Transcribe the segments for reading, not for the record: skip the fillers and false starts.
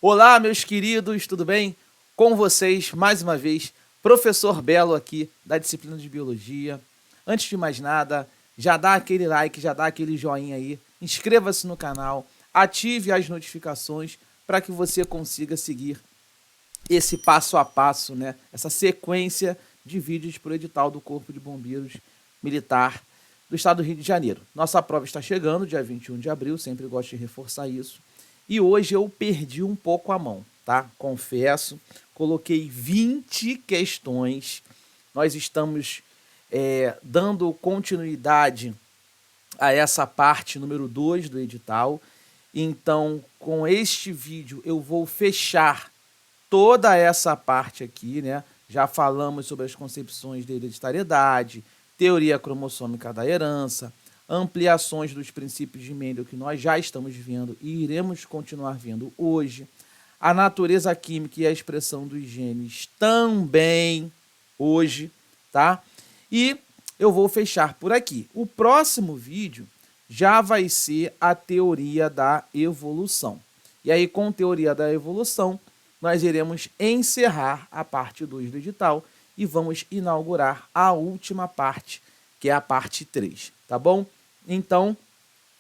Olá, meus queridos, tudo bem? Com vocês, mais uma vez, professor Belo aqui da disciplina de Biologia. Antes de mais nada, já dá aquele like, já dá aquele joinha aí, inscreva-se no canal, ative as notificações para que você consiga seguir esse passo a passo, né? Essa sequência de vídeos para o edital do Corpo de Bombeiros Militar do Estado do Rio de Janeiro. Nossa prova está chegando, dia 21 de abril, sempre gosto de reforçar isso. E hoje eu perdi um pouco a mão, tá? Confesso, coloquei 20 questões. Nós estamos dando continuidade a essa parte número 2 do edital. Então, com este vídeo, eu vou fechar toda essa parte aqui, né? Já falamos sobre as concepções de hereditariedade, teoria cromossômica da herança, ampliações dos princípios de Mendel que nós já estamos vendo e iremos continuar vendo hoje, a natureza química e a expressão dos genes também hoje, tá? E eu vou fechar por aqui. O próximo vídeo já vai ser a teoria da evolução. E aí, com teoria da evolução, nós iremos encerrar a parte 2 do edital e vamos inaugurar a última parte, que é a parte 3, tá bom? Então,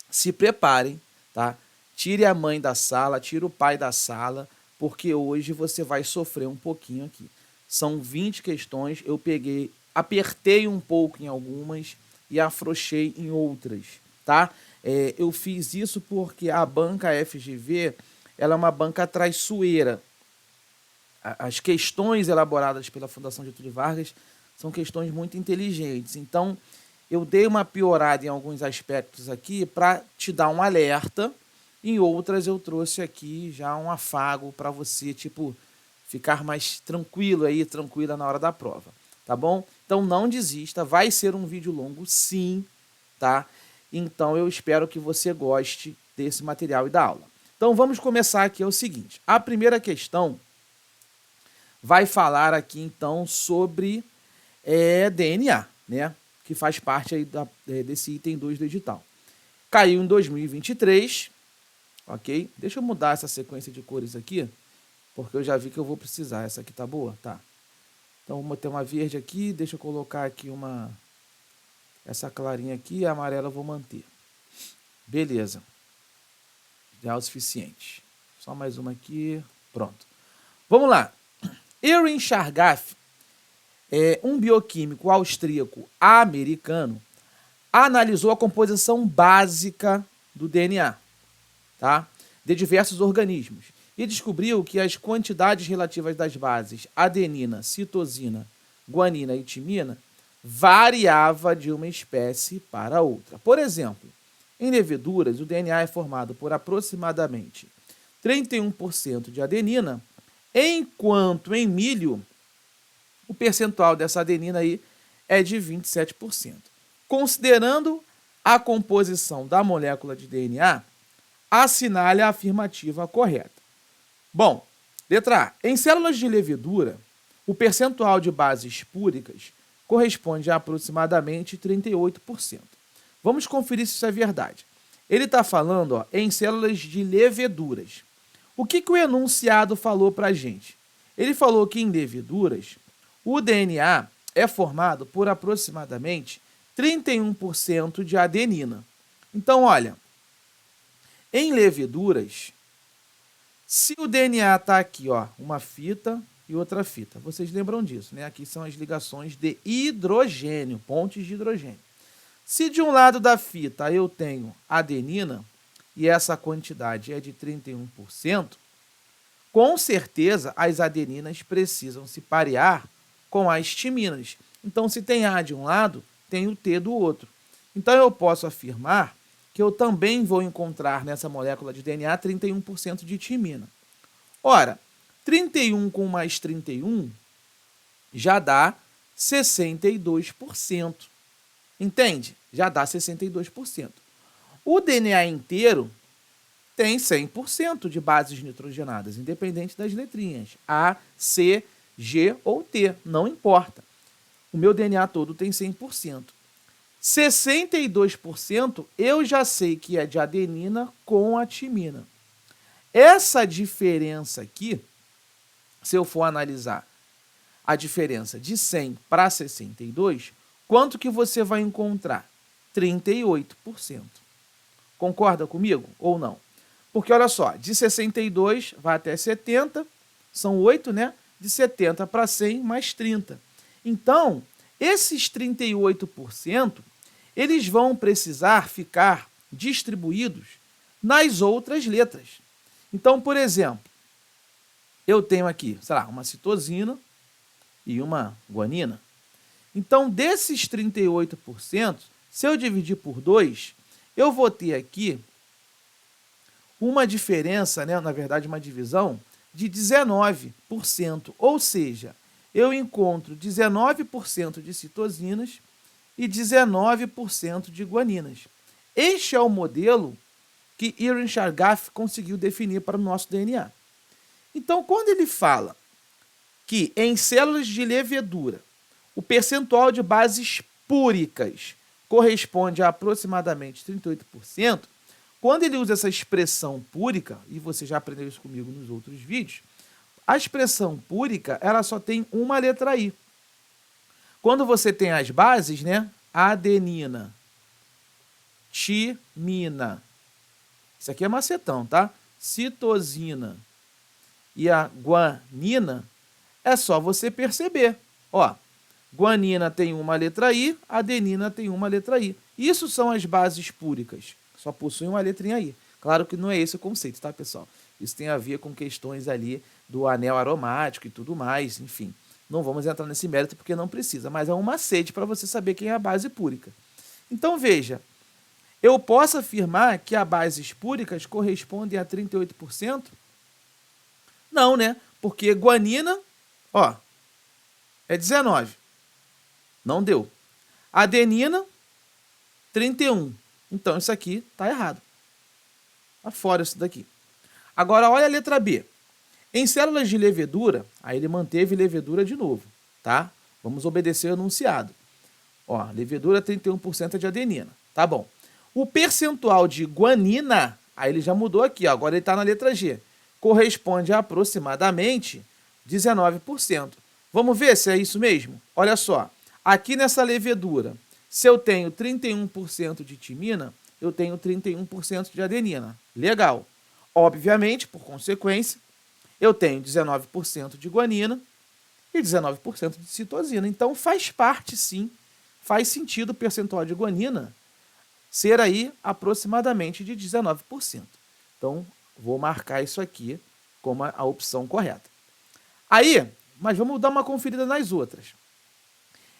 se preparem, tá? Tire a mãe da sala, tire o pai da sala, porque hoje você vai sofrer um pouquinho aqui. São 20 questões, eu apertei um pouco em algumas e afrouxei em outras, tá? Eu fiz isso porque a banca FGV, ela é uma banca traiçoeira. As questões elaboradas pela Fundação Getúlio Vargas são questões muito inteligentes. Então, eu dei uma piorada em alguns aspectos aqui para te dar um alerta. Em outras, eu trouxe aqui já um afago para você, tipo, ficar mais tranquilo aí, tranquila na hora da prova, tá bom? Então, não desista. Vai ser um vídeo longo, sim, tá? Então, eu espero que você goste desse material e da aula. Então, vamos começar aqui, é o seguinte. A primeira questão vai falar aqui, então, sobre DNA, né? Que faz parte aí desse item 2 do edital. Caiu em 2023, ok? Deixa eu mudar essa sequência de cores aqui, porque eu já vi que eu vou precisar. Essa aqui tá boa? Tá. Então, vou ter uma verde aqui, deixa eu colocar aqui essa clarinha aqui, a amarela eu vou manter. Beleza. Já é o suficiente. Só mais uma aqui, pronto. Vamos lá. Erwin Chargaff, um bioquímico austríaco-americano, analisou a composição básica do DNA, tá? De diversos organismos e descobriu que as quantidades relativas das bases adenina, citosina, guanina e timina variava de uma espécie para outra. Por exemplo, em leveduras, o DNA é formado por aproximadamente 31% de adenina, enquanto em milho o percentual dessa adenina aí é de 27%. Considerando a composição da molécula de DNA, assinale a afirmativa correta. Bom, letra A. Em células de levedura, o percentual de bases púricas corresponde a aproximadamente 38%. Vamos conferir se isso é verdade. Ele está falando em células de leveduras. O que o enunciado falou para a gente? Ele falou que em leveduras, o DNA é formado por aproximadamente 31% de adenina. Então, olha, em leveduras, se o DNA está aqui, ó, uma fita e outra fita, vocês lembram disso, né? Aqui são as ligações de hidrogênio, pontes de hidrogênio. Se de um lado da fita eu tenho adenina, e essa quantidade é de 31%, com certeza as adeninas precisam se parear com as timinas. Então, se tem A de um lado, tem o T do outro. Então, eu posso afirmar que eu também vou encontrar nessa molécula de DNA 31% de timina. Ora, 31 com mais 31 já dá 62%. Entende? Já dá 62%. O DNA inteiro tem 100% de bases nitrogenadas, independente das letrinhas. A, C, G ou T, não importa. O meu DNA todo tem 100%. 62% eu já sei que é de adenina com a timina. essa diferença aqui, se eu for analisar a diferença de 100 para 62, quanto que você vai encontrar? 38%. Concorda comigo ou não? Porque, olha só, de 62 vai até 70, são 8, né? De 70 para 100, mais 30. Então, esses 38%, eles vão precisar ficar distribuídos nas outras letras. Então, por exemplo, eu tenho aqui, sei lá, uma citosina e uma guanina. Então, desses 38%, se eu dividir por 2, eu vou ter aqui uma diferença, né, na verdade, uma divisão de 19%. Ou seja, eu encontro 19% de citosinas e 19% de guaninas. Este é o modelo que Irwin Chargaff conseguiu definir para o nosso DNA. Então, quando ele fala que em células de levedura o percentual de bases púricas corresponde a aproximadamente 38%, quando ele usa essa expressão púrica, e você já aprendeu isso comigo nos outros vídeos, a expressão púrica, ela só tem uma letra I. Quando você tem as bases, né? Adenina, timina, isso aqui é macetão, tá? Citosina e a guanina, é só você perceber. Ó, guanina tem uma letra I, adenina tem uma letra I. Isso são as bases púricas, só possuem uma letrinha I. Claro que não é esse o conceito, tá, pessoal? Isso tem a ver com questões ali do anel aromático e tudo mais, enfim. Não vamos entrar nesse mérito porque não precisa, mas é um macete para você saber quem é a base púrica. Então, veja, eu posso afirmar que as bases púricas correspondem a 38%? Não, né? Porque guanina, ó, é 19. Não deu. Adenina, 31. Então, isso aqui está errado. Está fora isso daqui. Agora, olha a letra B. Em células de levedura, aí ele manteve levedura de novo, tá? Vamos obedecer o enunciado. Ó, levedura 31% é de adenina, tá bom. O percentual de guanina, aí ele já mudou aqui, ó, agora ele está na letra G, corresponde a aproximadamente 19%. Vamos ver se é isso mesmo? Olha só, aqui nessa levedura, se eu tenho 31% de timina, eu tenho 31% de adenina. Legal. Obviamente, por consequência, eu tenho 19% de guanina e 19% de citosina. Então, faz parte, sim, faz sentido o percentual de guanina ser aí aproximadamente de 19%. Então, vou marcar isso aqui como a opção correta. Aí, mas vamos dar uma conferida nas outras.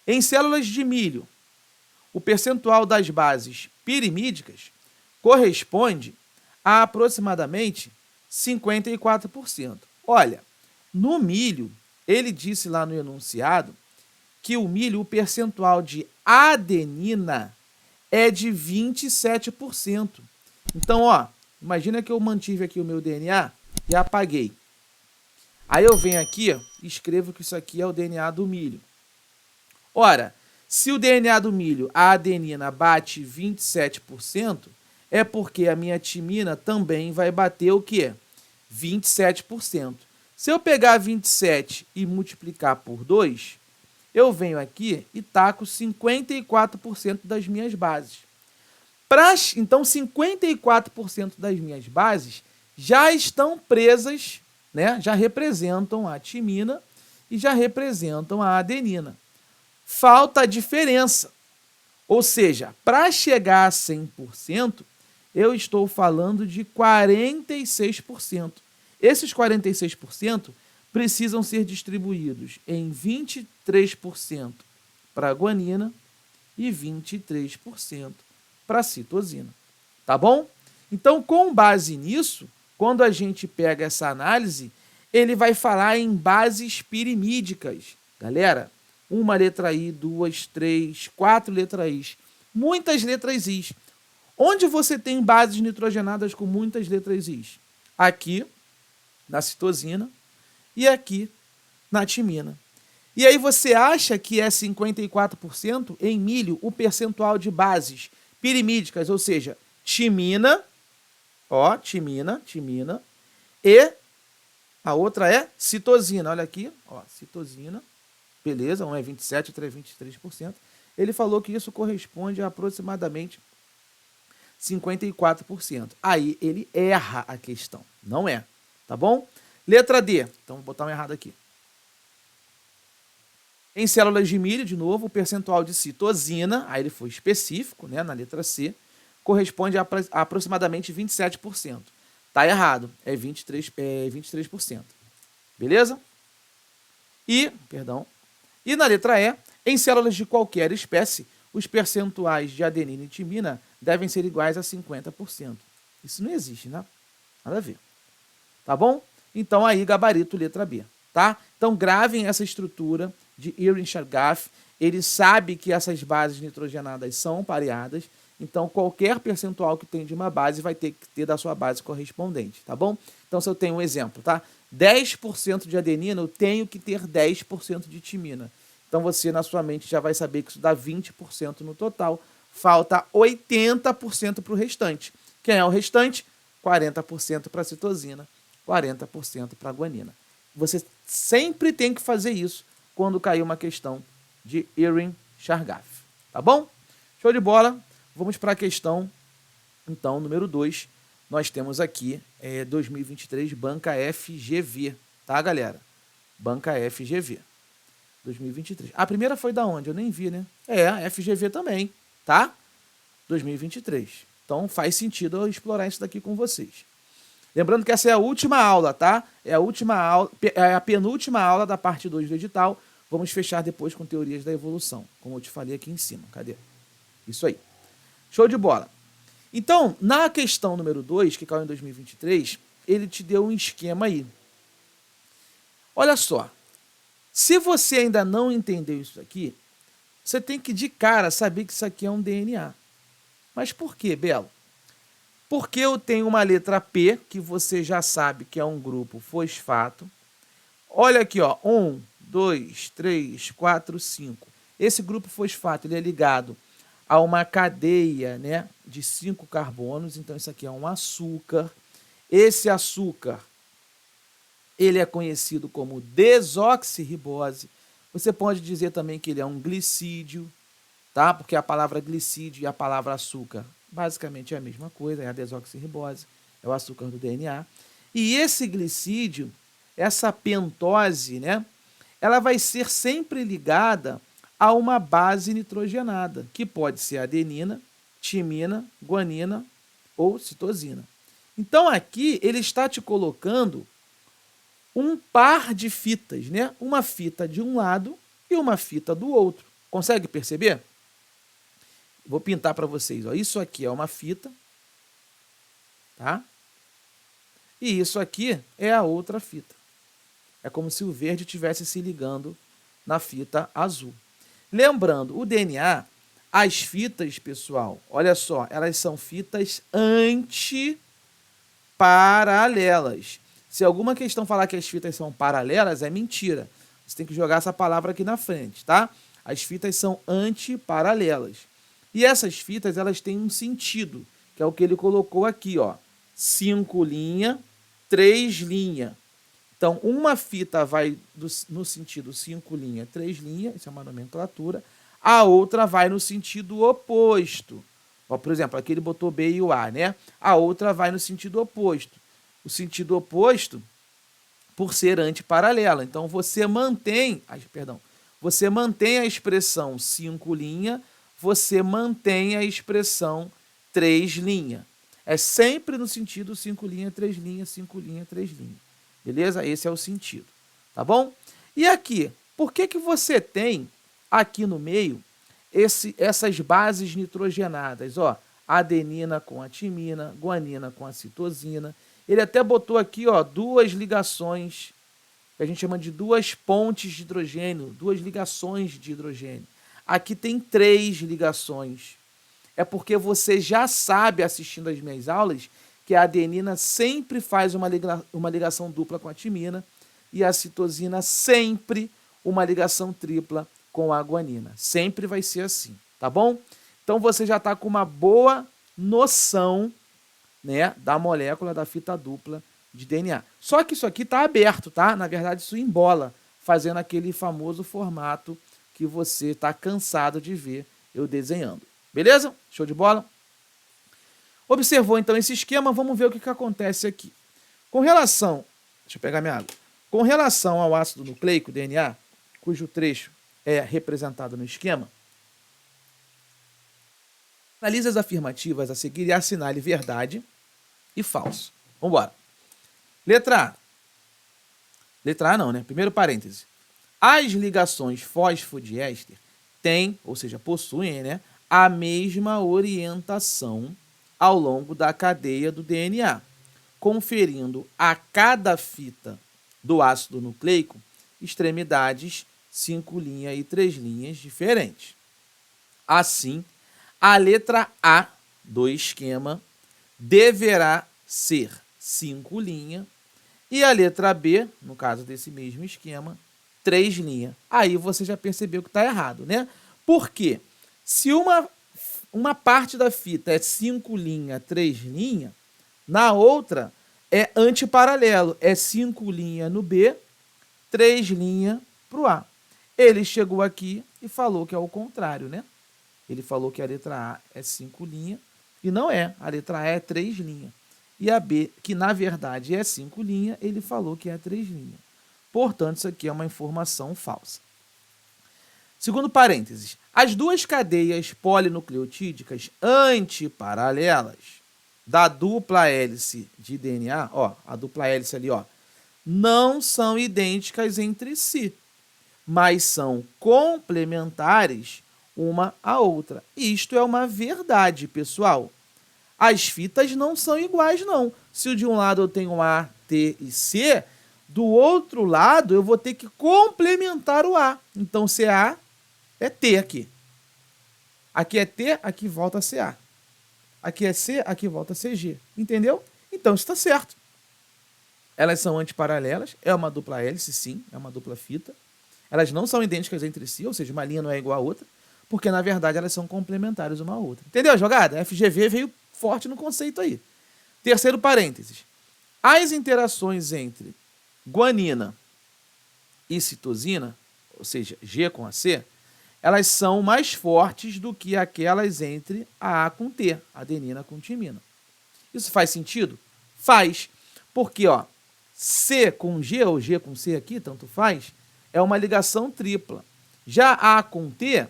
Em células de milho, o percentual das bases pirimídicas corresponde a aproximadamente 54%. Olha, no milho, ele disse lá no enunciado que o milho, o percentual de adenina é de 27%. Então, ó, imagina que eu mantive aqui o meu DNA e apaguei. Aí eu venho aqui e escrevo que isso aqui é o DNA do milho. Ora, se o DNA do milho, a adenina, bate 27%, é porque a minha timina também vai bater o quê? 27%. Se eu pegar 27 e multiplicar por 2, eu venho aqui e taco 54% das minhas bases. Então, 54% das minhas bases já estão presas, né? Já representam a timina e já representam a adenina. Falta a diferença. Ou seja, para chegar a 100%, eu estou falando de 46%. Esses 46% precisam ser distribuídos em 23% para a guanina e 23% para a citosina. Tá bom? Então, com base nisso, quando a gente pega essa análise, ele vai falar em bases pirimídicas. Galera, uma letra I, 2, 3, 4 letras I, muitas letras I. Onde você tem bases nitrogenadas com muitas letras I? Aqui, na citosina, e aqui, na timina. E aí você acha que é 54% em milho o percentual de bases pirimídicas, ou seja, timina, ó, timina, E a outra é citosina. Olha aqui, ó, citosina. Beleza, um é 27%, outro é 23%. Ele falou que isso corresponde a aproximadamente 54%. Aí ele erra a questão. Não é, tá bom? Letra D. Então, vou botar um errado aqui. Em células de milho, de novo, o percentual de citosina, aí ele foi específico, né, na letra C, corresponde a aproximadamente 27%. Tá errado, é 23%. Beleza? E na letra E, em células de qualquer espécie, os percentuais de adenina e timina devem ser iguais a 50%. Isso não existe, né? Nada a ver. Tá bom? Então aí, gabarito, letra B. Tá? Então gravem essa estrutura de Ewing-Chargaff. Ele sabe que essas bases nitrogenadas são pareadas, então qualquer percentual que tem de uma base vai ter que ter da sua base correspondente, tá bom? Então se eu tenho um exemplo, tá? 10% de adenina, eu tenho que ter 10% de timina. Então você na sua mente já vai saber que isso dá 20% no total. Falta 80% para o restante. Quem é o restante? 40% para a citosina, 40% para a guanina. Você sempre tem que fazer isso quando cair uma questão de Ewing-Chargaff. Tá bom? Show de bola. Vamos para a questão, então, número 2. Nós temos aqui 2023, banca FGV. Tá, galera? Banca FGV. 2023. A primeira foi da onde? Eu nem vi, né? A FGV também, tá? 2023. Então, faz sentido eu explorar isso daqui com vocês. Lembrando que essa é a última aula, tá? É a penúltima aula da parte 2 do edital. Vamos fechar depois com teorias da evolução, como eu te falei aqui em cima. Cadê? Isso aí. Show de bola. Então, na questão número 2, que caiu em 2023, ele te deu um esquema aí. Olha só. Se você ainda não entendeu isso aqui, você tem que de cara saber que isso aqui é um DNA. Mas por quê, Belo? Porque eu tenho uma letra P, que você já sabe que é um grupo fosfato. Olha aqui, ó, 1, 2, 3, 4, 5. Esse grupo fosfato ele é ligado a uma cadeia, né, de 5 carbonos. Então, isso aqui é um açúcar. Esse açúcar ele é conhecido como desoxirribose. Você pode dizer também que ele é um glicídio, tá? Porque a palavra glicídio e a palavra açúcar basicamente é a mesma coisa, é a desoxirribose, é o açúcar do DNA. E esse glicídio, essa pentose, né, ela vai ser sempre ligada a uma base nitrogenada, que pode ser adenina, timina, guanina ou citosina. Então aqui ele está te colocando um par de fitas, né? Uma fita de um lado e uma fita do outro. Consegue perceber? Vou pintar para vocês. Ó. Isso aqui é uma fita, tá? E isso aqui é a outra fita. É como se o verde estivesse se ligando na fita azul. Lembrando, o DNA, as fitas, pessoal, olha só, elas são fitas antiparalelas. Se alguma questão falar que as fitas são paralelas, é mentira. Você tem que jogar essa palavra aqui na frente, tá? As fitas são antiparalelas. E essas fitas, elas têm um sentido, que é o que ele colocou aqui, ó. 5 linha, 3 linha. Então, uma fita vai no sentido 5 linha, 3 linha, isso é uma nomenclatura. A outra vai no sentido oposto. Ó, por exemplo, aqui ele botou B e o A, né? A outra vai no sentido oposto. O sentido oposto, por ser antiparalela. Então, você mantém a expressão 5 linha, você mantém a expressão 3 linha. É sempre no sentido 5 linha, 3 linha, 5 linha, 3 linha. Beleza? Esse é o sentido. Tá bom? E aqui, por que que você tem aqui no meio essas bases nitrogenadas? Ó, adenina com a timina, guanina com a citosina. Ele até botou aqui, ó, 2 ligações, que a gente chama de 2 pontes de hidrogênio, 2 ligações de hidrogênio. Aqui tem 3 ligações. É porque você já sabe, assistindo às minhas aulas, que a adenina sempre faz uma ligação dupla com a timina e a citosina sempre uma ligação tripla com a guanina. Sempre vai ser assim, tá bom? Então você já está com uma boa noção, né, da molécula da fita dupla de DNA. Só que isso aqui está aberto, tá? Na verdade, isso embola, fazendo aquele famoso formato que você está cansado de ver eu desenhando. Beleza? Show de bola? Observou então esse esquema, vamos ver o que acontece aqui. Com relação, deixa eu pegar minha água. Com relação ao ácido nucleico, DNA, cujo trecho é representado no esquema, analise as afirmativas a seguir e assinale verdade e falso. Vamos embora. Letra A. Letra A não, né? Primeiro parêntese. As ligações fosfodiéster têm, ou seja, possuem, né, a mesma orientação ao longo da cadeia do DNA, conferindo a cada fita do ácido nucleico extremidades 5 linhas e 3 linhas diferentes. Assim, a letra A do esquema deverá ser 5 linhas e a letra B, no caso desse mesmo esquema, 3 linhas. Aí você já percebeu que está errado, né? Por quê? Se uma parte da fita é 5 linhas, 3 linhas, na outra é antiparalelo, é 5 linhas no B, 3 linhas para o A. Ele chegou aqui e falou que é o contrário, né? Ele falou que a letra A é 5 linhas e não é. A letra A é 3 linhas. E a B, que na verdade é 5 linhas, ele falou que é 3 linhas. Portanto, isso aqui é uma informação falsa. Segundo parênteses, as duas cadeias polinucleotídicas antiparalelas da dupla hélice de DNA, ó, a dupla hélice ali, ó, não são idênticas entre si, mas são complementares uma à outra. Isto é uma verdade, pessoal. As fitas não são iguais, não. Se de um lado eu tenho A, T e C, do outro lado eu vou ter que complementar o A. Então, CA é T aqui. Aqui é T, aqui volta a CA. Aqui é C, aqui volta a CG. Entendeu? Então, isso está certo. Elas são antiparalelas, é uma dupla hélice, sim, é uma dupla fita. Elas não são idênticas entre si, ou seja, uma linha não é igual à outra, porque, na verdade, elas são complementares uma à outra. Entendeu a jogada? A FGV veio forte no conceito aí. Terceiro parênteses. As interações entre guanina e citosina, ou seja, G com a C, elas são mais fortes do que aquelas entre a A com T, adenina com timina. Isso faz sentido? Faz. Porque, ó, C com G ou G com C aqui, tanto faz, é uma ligação tripla. Já A com T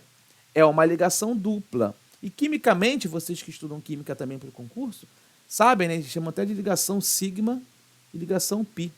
é uma ligação dupla. E quimicamente, vocês que estudam química também para o concurso, sabem, né? Eles chamam até de ligação sigma e ligação pi.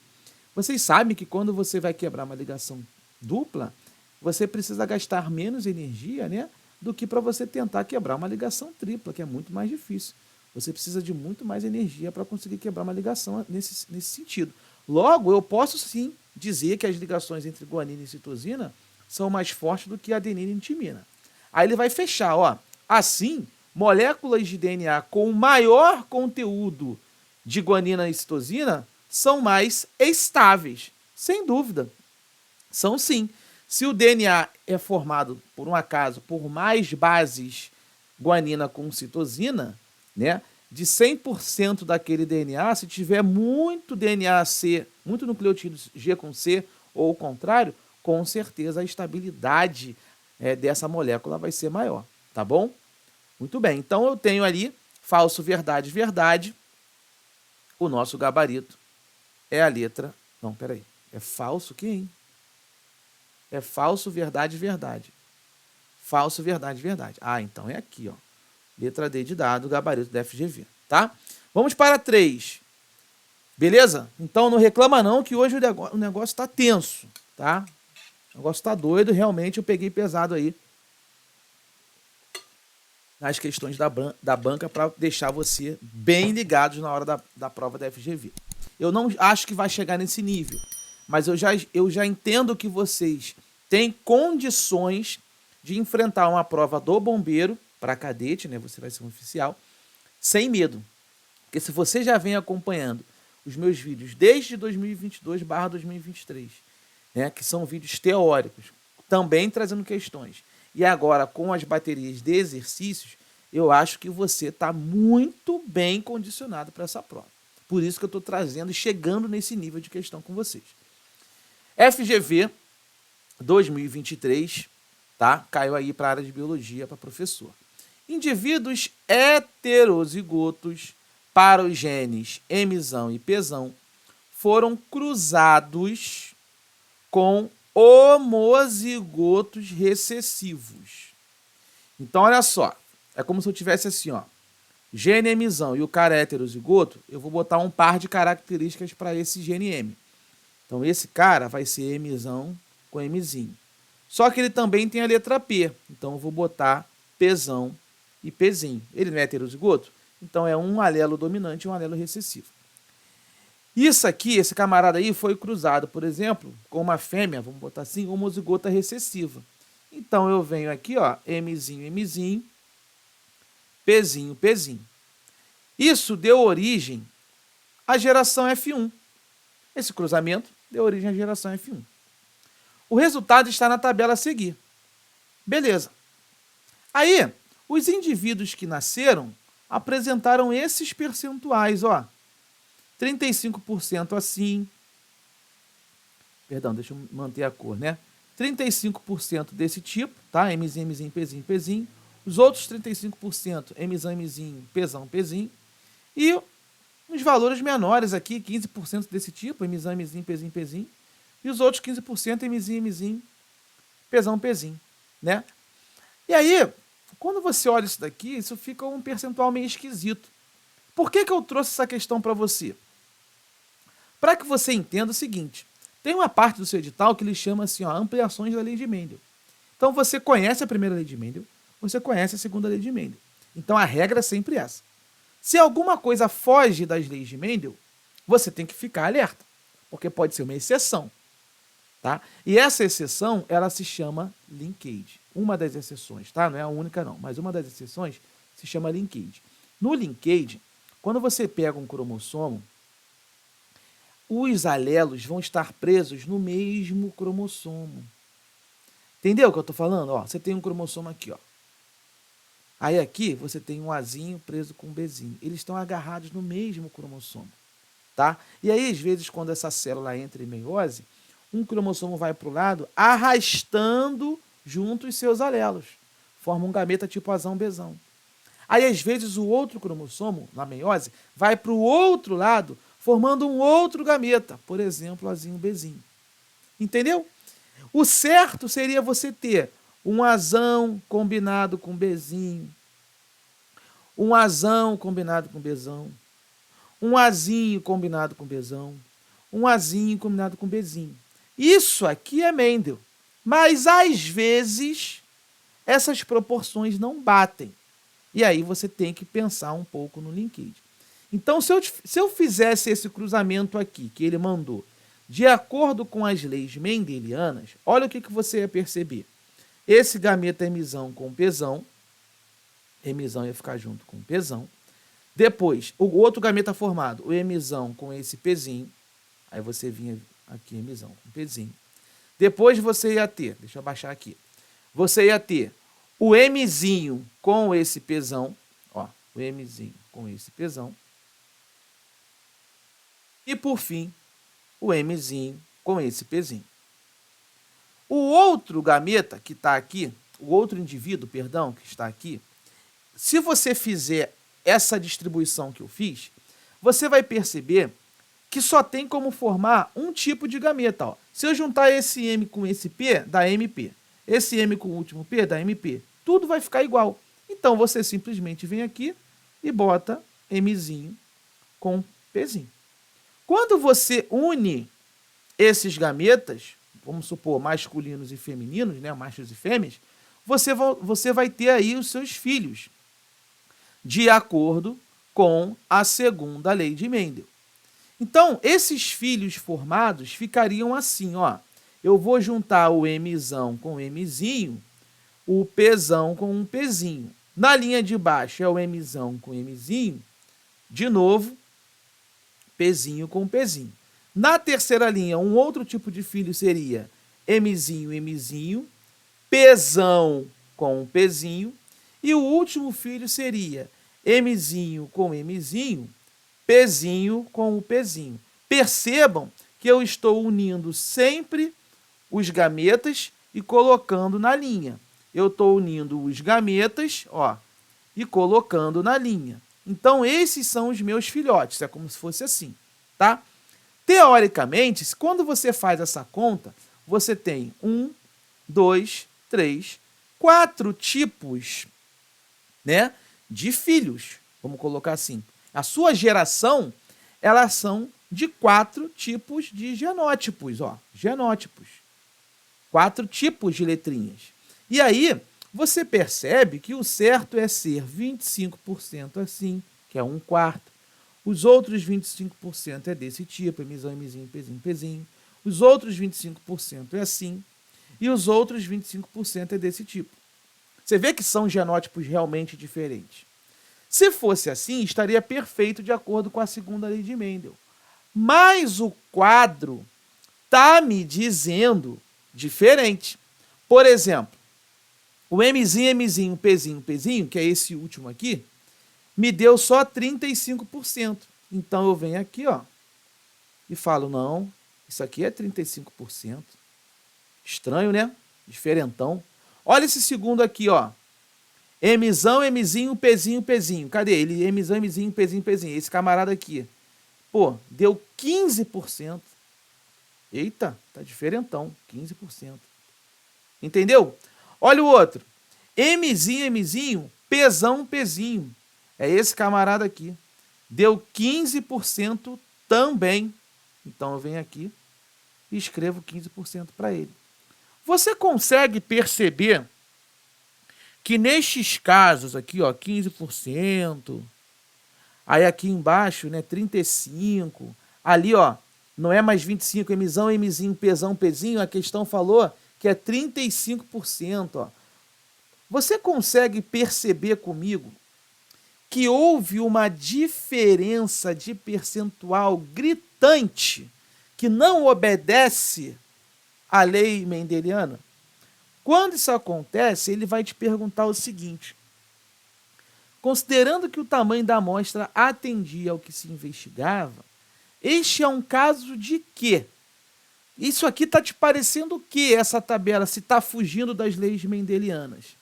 Vocês sabem que quando você vai quebrar uma ligação dupla, você precisa gastar menos energia, né, do que para você tentar quebrar uma ligação tripla, que é muito mais difícil. Você precisa de muito mais energia para conseguir quebrar uma ligação nesse sentido. Logo, eu posso sim dizer que as ligações entre guanina e citosina são mais fortes do que adenina e timina. Aí ele vai fechar, ó. Assim, moléculas de DNA com maior conteúdo de guanina e citosina são mais estáveis. Sem dúvida. São sim. Se o DNA é formado, por um acaso, por mais bases guanina com citosina, né, de 100% daquele DNA, se tiver muito DNA C, muito nucleotídeo G com C, ou o contrário, com certeza a estabilidade dessa molécula vai ser maior, tá bom? Muito bem, então eu tenho ali falso, verdade, verdade. O nosso gabarito é a letra... Não, peraí. É falso quem? É falso, verdade, verdade. Falso, verdade, verdade. Ah, então é aqui, ó. Letra D de dado, gabarito da FGV, tá? Vamos para 3. Beleza? Então não reclama não que hoje o negócio tá tenso, tá? O negócio tá doido, realmente eu peguei pesado aí nas questões da banca para deixar você bem ligado na hora da prova da FGV. Eu não acho que vai chegar nesse nível, mas eu já entendo que vocês têm condições de enfrentar uma prova do bombeiro para cadete, né? Você vai ser um oficial, sem medo. Porque se você já vem acompanhando os meus vídeos desde 2022/2023, né? Que são vídeos teóricos, também trazendo questões, e agora com as baterias de exercícios, eu acho que você está muito bem condicionado para essa prova. Por isso que eu estou trazendo e chegando nesse nível de questão com vocês. FGV 2023, tá? Caiu aí para a área de biologia para professor. Indivíduos heterozigotos para os genes Mzão e Pzão foram cruzados com homozigotos recessivos. Então, olha só, é como se eu tivesse assim, ó, gene Mzão e o cara heterozigoto, eu vou botar um par de características para esse gene M. Então, esse cara vai ser Mzão com Mzinho. Só que ele também tem a letra P, então eu vou botar Pzão e Pzinho. Ele não é heterozigoto? Então, é um alelo dominante e um alelo recessivo. Isso aqui, esse camarada aí, foi cruzado, por exemplo, com uma fêmea, vamos botar assim, homozigota recessiva. Então, eu venho aqui, ó, Mzinho, Mzinho, Pzinho, Pzinho. Isso deu origem à geração F1. Esse cruzamento deu origem à geração F1. O resultado está na tabela a seguir. Beleza. Aí, os indivíduos que nasceram apresentaram esses percentuais, ó. 35% assim. Perdão, deixa eu manter a cor, né? 35% desse tipo, tá? Mzinho, Mzinho, Pzinho, Pzinho. Os outros 35%, Mzão, Mzinho, Pzão, Pzinho. E os valores menores aqui, 15% desse tipo, Mzão, Mzinho, Pzinho, Pzinho. E os outros 15%, Mzinho, Mzinho, Pzão, Pzinho, né? E aí, quando você olha isso daqui, isso fica um percentual meio esquisito. Por que eu trouxe essa questão para você? Para que você entenda o seguinte, tem uma parte do seu edital que ele chama assim, ó, ampliações da lei de Mendel. Então, você conhece a primeira lei de Mendel, você conhece a segunda lei de Mendel. Então, a regra é sempre essa. Se alguma coisa foge das leis de Mendel, você tem que ficar alerta, porque pode ser uma exceção. Tá? E essa exceção, ela se chama linkage. Uma das exceções, tá? Não é a única não, mas uma das exceções se chama linkage. No linkage, quando você pega um cromossomo, os alelos vão estar presos no mesmo cromossomo. Entendeu o que eu estou falando? Ó, você tem um cromossomo aqui, ó. Aí aqui você tem um Azinho preso com um Bzinho. Eles estão agarrados no mesmo cromossomo. Tá? E aí, às vezes, quando essa célula entra em meiose, um cromossomo vai para o lado, arrastando junto os seus alelos. Forma um gameta tipo Azão, Bzão. Aí, às vezes, o outro cromossomo, na meiose, vai para o outro lado, formando um outro gameta, por exemplo, Azinho, Bzinho. Entendeu? O certo seria você ter um Azão combinado com Bzinho, um Azão combinado com Bzão, um Azinho combinado com Bzão, um Azinho combinado com Bzinho. Isso aqui é Mendel, mas às vezes essas proporções não batem. E aí você tem que pensar um pouco no linkage. Então, se eu fizesse esse cruzamento aqui, que ele mandou, de acordo com as leis mendelianas, olha o que você ia perceber. Esse gameta Mzão com Pzão, Mzão ia ficar junto com Pzão. Depois, o outro gameta formado, o Mzão com esse Pzinho, aí você vinha aqui Mzão com Pzinho. Depois você ia ter, deixa eu abaixar aqui, você ia ter o Mzinho com esse Pzão, ó, o Mzinho com esse Pzão. E por fim, o Mzinho com esse Pzinho. O outro gameta que está aqui, o outro indivíduo, perdão, que está aqui, se você fizer essa distribuição que eu fiz, você vai perceber que só tem como formar um tipo de gameta. Ó. Se eu juntar esse M com esse P, dá MP. Esse M com o último P, dá MP. Tudo vai ficar igual. Então, você simplesmente vem aqui e bota Mzinho com Pzinho. Quando você une esses gametas, vamos supor, masculinos e femininos, né, machos e fêmeas, você vai ter aí os seus filhos, de acordo com a segunda lei de Mendel. Então, esses filhos formados ficariam assim, ó. Eu vou juntar o Mzão com o Mzinho, o Pzão com um Pzinho. Na linha de baixo é o Mzão com Mzinho, de novo, Pzinho com Pzinho. Na terceira linha, um outro tipo de filho seria Mzinho, Mzinho, Pzão com Pzinho, e o último filho seria Mzinho com Mzinho, Pzinho com o Pzinho. Percebam que eu estou unindo sempre os gametas e colocando na linha. Eu estou unindo os gametas, ó, e colocando na linha. Então, esses são os meus filhotes. É como se fosse assim, tá? Teoricamente, quando você faz essa conta, você tem 1, 2, 3, 4 tipos, né, de filhos. Vamos colocar assim. A sua geração, elas são de 4 tipos de genótipos, ó, genótipos. 4 tipos de letrinhas. E aí, você percebe que o certo é ser 25% assim, que é 1/4. Os outros 25% é desse tipo, Mzão, Mzinho, Pzinho, Pzinho. Os outros 25% é assim. E os outros 25% é desse tipo. Você vê que são genótipos realmente diferentes. Se fosse assim, estaria perfeito de acordo com a segunda lei de Mendel. Mas o quadro está me dizendo diferente. Por exemplo, o Mzinho, Mzinho, Pzinho, Pzinho, que é esse último aqui, me deu só 35%. Então eu venho aqui, ó, e falo, não, isso aqui é 35%. Estranho, né? Diferentão. Olha esse segundo aqui, ó. Mzão, Mzinho, Pzinho, Pzinho. Cadê ele? Mzão, Mzinho, Pzinho, Pzinho. Esse camarada aqui. Pô, deu 15%. Eita, tá diferentão. 15%. Entendeu? Olha o outro. Mzinho, Mzinho, Pzão, Pzinho. É esse camarada aqui. Deu 15% também. Então eu venho aqui e escrevo 15% para ele. Você consegue perceber que nestes casos aqui, ó, 15%, aí aqui embaixo, né, 35%, ali, ó, não é mais 25%, Mzão, Mzinho, Pzão, Pzinho, a questão falou que é 35%, ó. Você consegue perceber comigo que houve uma diferença de percentual gritante que não obedece à lei mendeliana? Quando isso acontece, ele vai te perguntar o seguinte: considerando que o tamanho da amostra atendia ao que se investigava, este é um caso de quê? Isso aqui está te parecendo o quê, essa tabela, se está fugindo das leis mendelianas?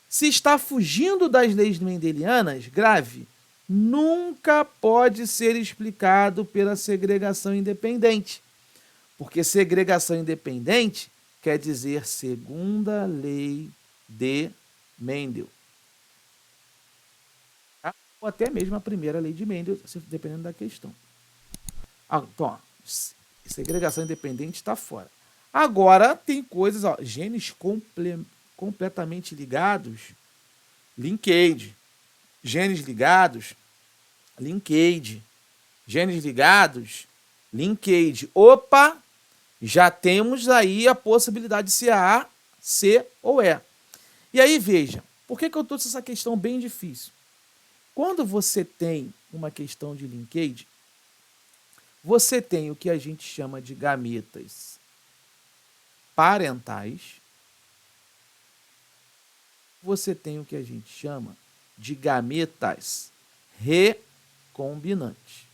Se está fugindo das leis mendelianas, grave, nunca pode ser explicado pela segregação independente. Porque segregação independente quer dizer segunda lei de Mendel. Ou até mesmo a primeira lei de Mendel, dependendo da questão. Então, ó, segregação independente está fora. Agora, tem coisas, ó, genes completamente ligados, linkage. Genes ligados, linkage. Genes ligados, linkage. Opa! Já temos aí a possibilidade de ser A, C ou E. E aí, veja, por que eu trouxe essa questão bem difícil? Quando você tem uma questão de linkage, você tem o que a gente chama de gametas parentais, você tem o que a gente chama de gametas recombinantes.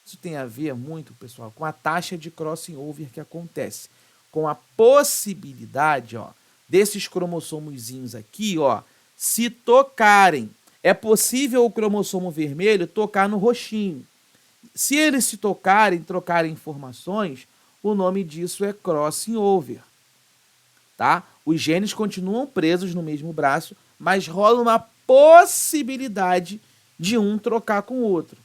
Isso tem a ver muito, pessoal, com a taxa de crossing over que acontece, com a possibilidade, ó, desses cromossomozinhos aqui, ó, se tocarem. É possível o cromossomo vermelho tocar no roxinho. Se eles se tocarem, trocarem informações, o nome disso é crossing over, tá? Os genes continuam presos no mesmo braço, mas rola uma possibilidade de um trocar com o outro,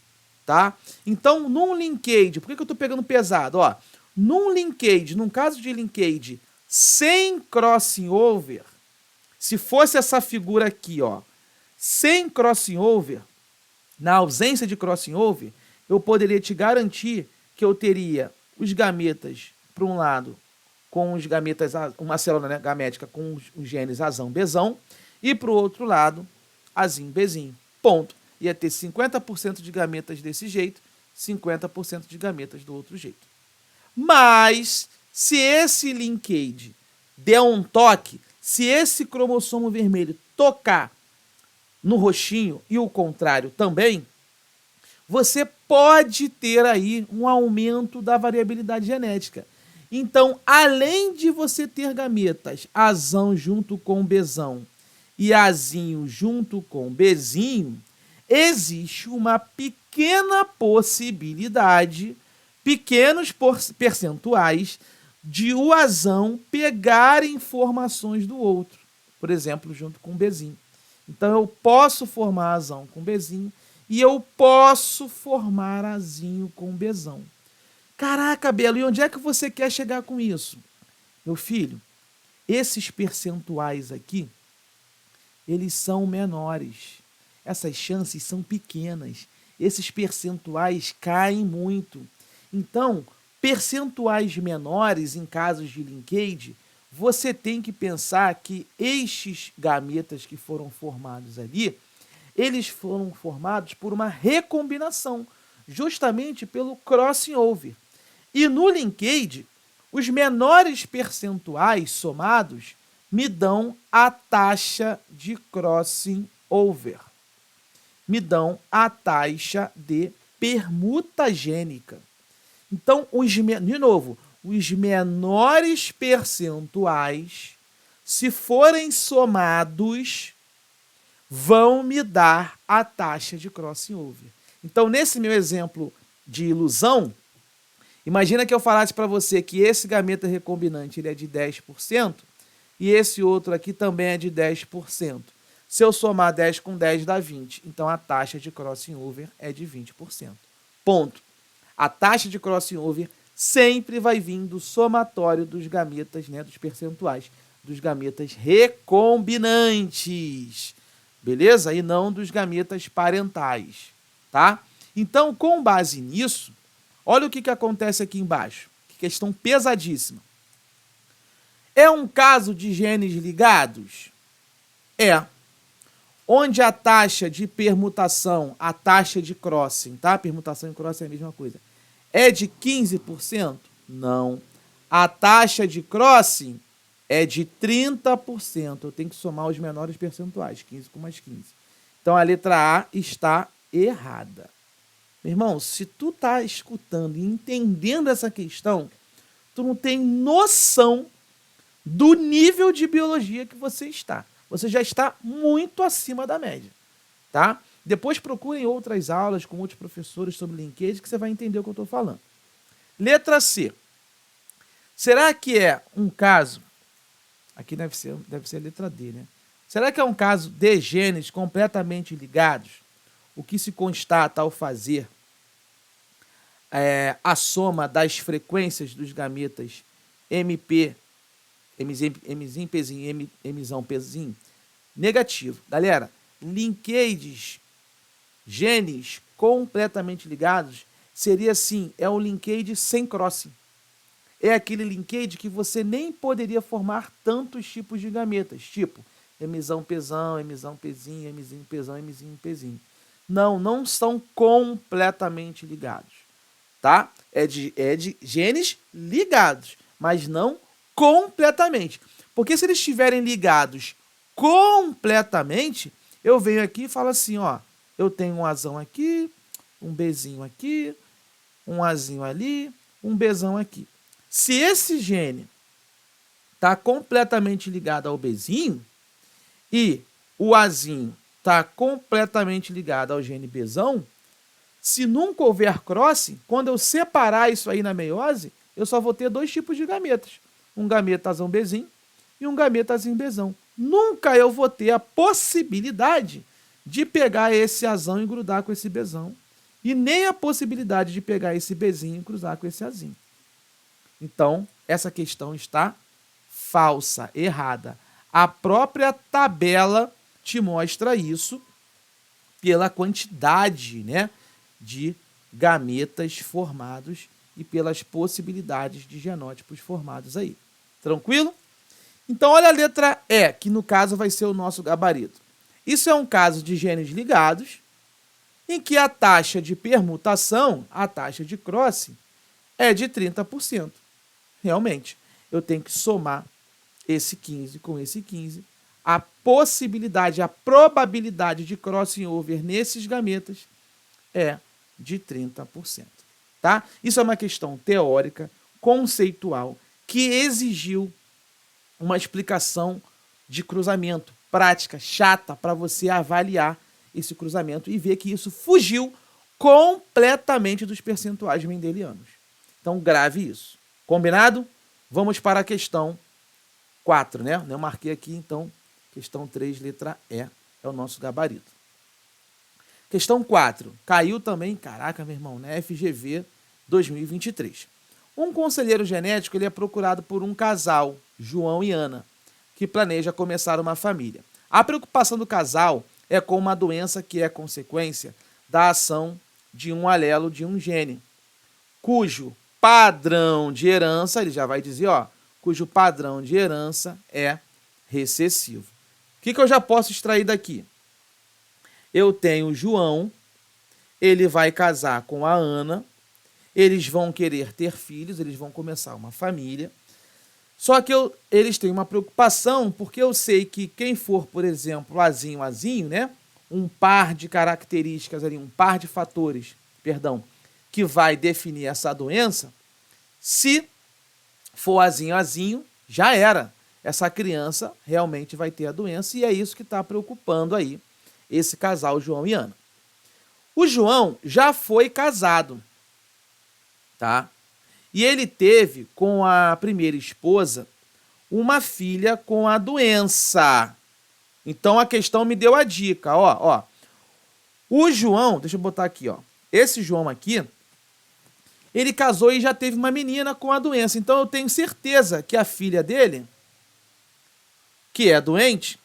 tá? Então, num linkage, por que eu estou pegando pesado? Ó, num linkage, num caso de linkage sem crossing over, se fosse essa figura aqui, ó, sem crossing over, na ausência de crossing over, eu poderia te garantir que eu teria os gametas, por um lado, com os gametas, uma célula, né, gamética com os genes azão, bezão, e para o outro lado, azim, bezinho. Ponto. Ia ter 50% de gametas desse jeito, 50% de gametas do outro jeito. Mas, se esse linkage der um toque, se esse cromossomo vermelho tocar no roxinho e o contrário também, você pode ter aí um aumento da variabilidade genética. Então, além de você ter gametas Azão junto com Bzão e Azinho junto com Bzinho, existe uma pequena possibilidade, pequenos percentuais, de o Azão pegar informações do outro. Por exemplo, junto com o Bzinho. Então, eu posso formar Azão com Bzinho e eu posso formar Azinho com Bzão. Caraca, Belo, e onde é que você quer chegar com isso? Meu filho, esses percentuais aqui, eles são menores. Essas chances são pequenas. Esses percentuais caem muito. Então, percentuais menores em casos de linkage, você tem que pensar que estes gametas que foram formados ali, eles foram formados por uma recombinação, justamente pelo crossing over. E no linkage, os menores percentuais somados me dão a taxa de crossing over. Me dão a taxa de permutagênica. Então, de novo, os menores percentuais, se forem somados, vão me dar a taxa de crossing over. Então, nesse meu exemplo de ilusão, imagina que eu falasse para você que esse gameta recombinante ele é de 10% e esse outro aqui também é de 10%. Se eu somar 10 com 10 dá 20. Então, a taxa de crossing over é de 20%. Ponto. A taxa de crossing over sempre vai vir do somatório dos gametas, né, dos percentuais, dos gametas recombinantes. Beleza? E não dos gametas parentais. Tá? Então, com base nisso, olha o que acontece aqui embaixo. Que questão pesadíssima. É um caso de genes ligados? É. Onde a taxa de permutação, a taxa de crossing, tá? Permutação e crossing é a mesma coisa. É de 15%? Não. A taxa de crossing é de 30%. Eu tenho que somar os menores percentuais, 15 com mais 15. Então, a letra A está errada. Meu irmão, se tu tá escutando e entendendo essa questão, tu não tem noção do nível de biologia que você está. Você já está muito acima da média, tá? Depois procurem outras aulas com outros professores sobre linkage que você vai entender o que eu estou falando. Letra C. Será que é um caso... Aqui deve ser a letra D, né? Será que é um caso de genes completamente ligados? O que se constata ao fazer a soma das frequências dos gametas MP, Mzinho, Pzinho, Mzão, Pzinho? Negativo. Galera, linkages, genes completamente ligados, seria assim, é um linkage sem crossing. É aquele linkage que você nem poderia formar tantos tipos de gametas, tipo Mzão, Pzão, Mzão, Pzinho, Mzinho, Pzão, Mzinho, Pzinho. Não são completamente ligados, tá? É de genes ligados, mas não completamente. Porque se eles estiverem ligados completamente, eu venho aqui e falo assim, ó, eu tenho um Azão aqui, um Bzinho aqui, um Azinho ali, um Bzão aqui. Se esse gene está completamente ligado ao Bzinho e o Azinho está completamente ligado ao gene Bzão, se nunca houver crossing, quando eu separar isso aí na meiose, eu só vou ter dois tipos de gametas. Um gameta Azão Bzinho e um gameta Azinho Bzão. Nunca eu vou ter a possibilidade de pegar esse Azão e grudar com esse Bzão. E nem a possibilidade de pegar esse Bzinho e cruzar com esse Azinho. Então, essa questão está falsa, errada. A própria tabela te mostra isso pela quantidade, né, de gametas formados e pelas possibilidades de genótipos formados aí. Tranquilo? Então, olha a letra E, que no caso vai ser o nosso gabarito. Isso é um caso de genes ligados, em que a taxa de permutação, a taxa de crossing, é de 30%. Realmente, eu tenho que somar esse 15 com esse 15. A possibilidade, a probabilidade de crossing over nesses gametas é de 30%. Tá? Isso é uma questão teórica, conceitual, que exigiu uma explicação de cruzamento, prática, chata, para você avaliar esse cruzamento e ver que isso fugiu completamente dos percentuais mendelianos. Então, grave isso. Combinado? Vamos para a questão 4, né? Eu marquei aqui, então, questão 3, letra E, é o nosso gabarito. Questão 4. Caiu também, caraca, meu irmão, né? FGV 2023. Um conselheiro genético ele é procurado por um casal, João e Ana, que planeja começar uma família. A preocupação do casal é com uma doença que é consequência da ação de um alelo de um gene, cujo padrão de herança, ele já vai dizer, ó, cujo padrão de herança é recessivo. O que eu já posso extrair daqui? Eu tenho o João, ele vai casar com a Ana, eles vão querer ter filhos, eles vão começar uma família. Só que eles têm uma preocupação, porque eu sei que quem for, por exemplo, azinho, né? Um par de características ali, um par de fatores, perdão, que vai definir essa doença, se for azinho, já era. Essa criança realmente vai ter a doença e é isso que está preocupando aí esse casal, João e Ana. O João já foi casado, tá? E ele teve com a primeira esposa uma filha com a doença. Então a questão me deu a dica, ó. O João, deixa eu botar aqui, ó. Esse João aqui, ele casou e já teve uma menina com a doença. Então eu tenho certeza que a filha dele, que é doente,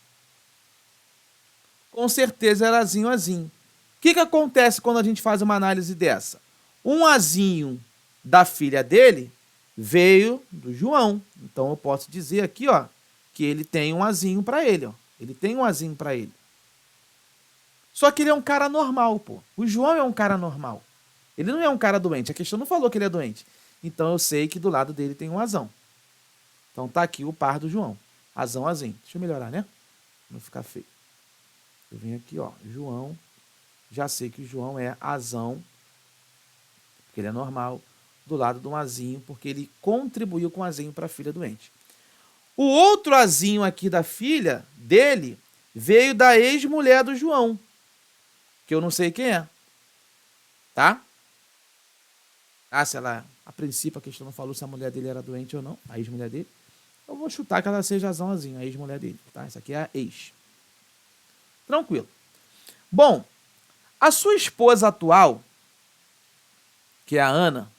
com certeza era azinho. O que acontece quando a gente faz uma análise dessa? Um azinho da filha dele veio do João. Então eu posso dizer aqui, ó, que ele tem um azinho para ele, ó. Ele tem um azinho para ele. Só que ele é um cara normal, pô. O João é um cara normal. Ele não é um cara doente. A questão não falou que ele é doente. Então eu sei que do lado dele tem um azão. Então tá aqui o par do João. Azão. Deixa eu melhorar, né? Pra não ficar feio. Eu venho aqui, ó. João. Já sei que o João é azão, porque ele é normal, do lado do azinho, porque ele contribuiu com o azinho para a filha doente. O outro azinho aqui da filha dele veio da ex-mulher do João, que eu não sei quem é. Tá? Se ela, a princípio, a questão não falou se a mulher dele era doente ou não, a ex-mulher dele. Eu vou chutar que ela seja azãozinho, a ex-mulher dele. Tá? Essa aqui é a ex. Tranquilo. Bom, a sua esposa atual, que é a Ana,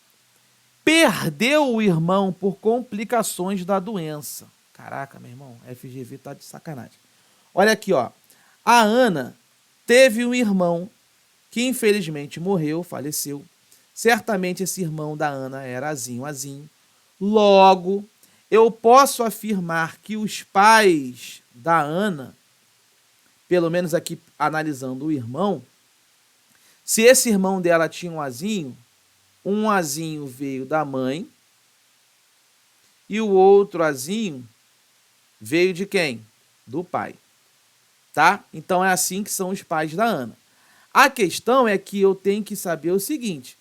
perdeu o irmão por complicações da doença. Caraca, meu irmão, FGV tá de sacanagem. Olha aqui, ó. A Ana teve um irmão que infelizmente morreu, faleceu. Certamente esse irmão da Ana era azinho. Logo, eu posso afirmar que os pais da Ana, pelo menos aqui analisando o irmão, se esse irmão dela tinha um azinho veio da mãe e o outro azinho veio de quem? Do pai. Tá? Então é assim que são os pais da Ana. A questão é que eu tenho que saber o seguinte: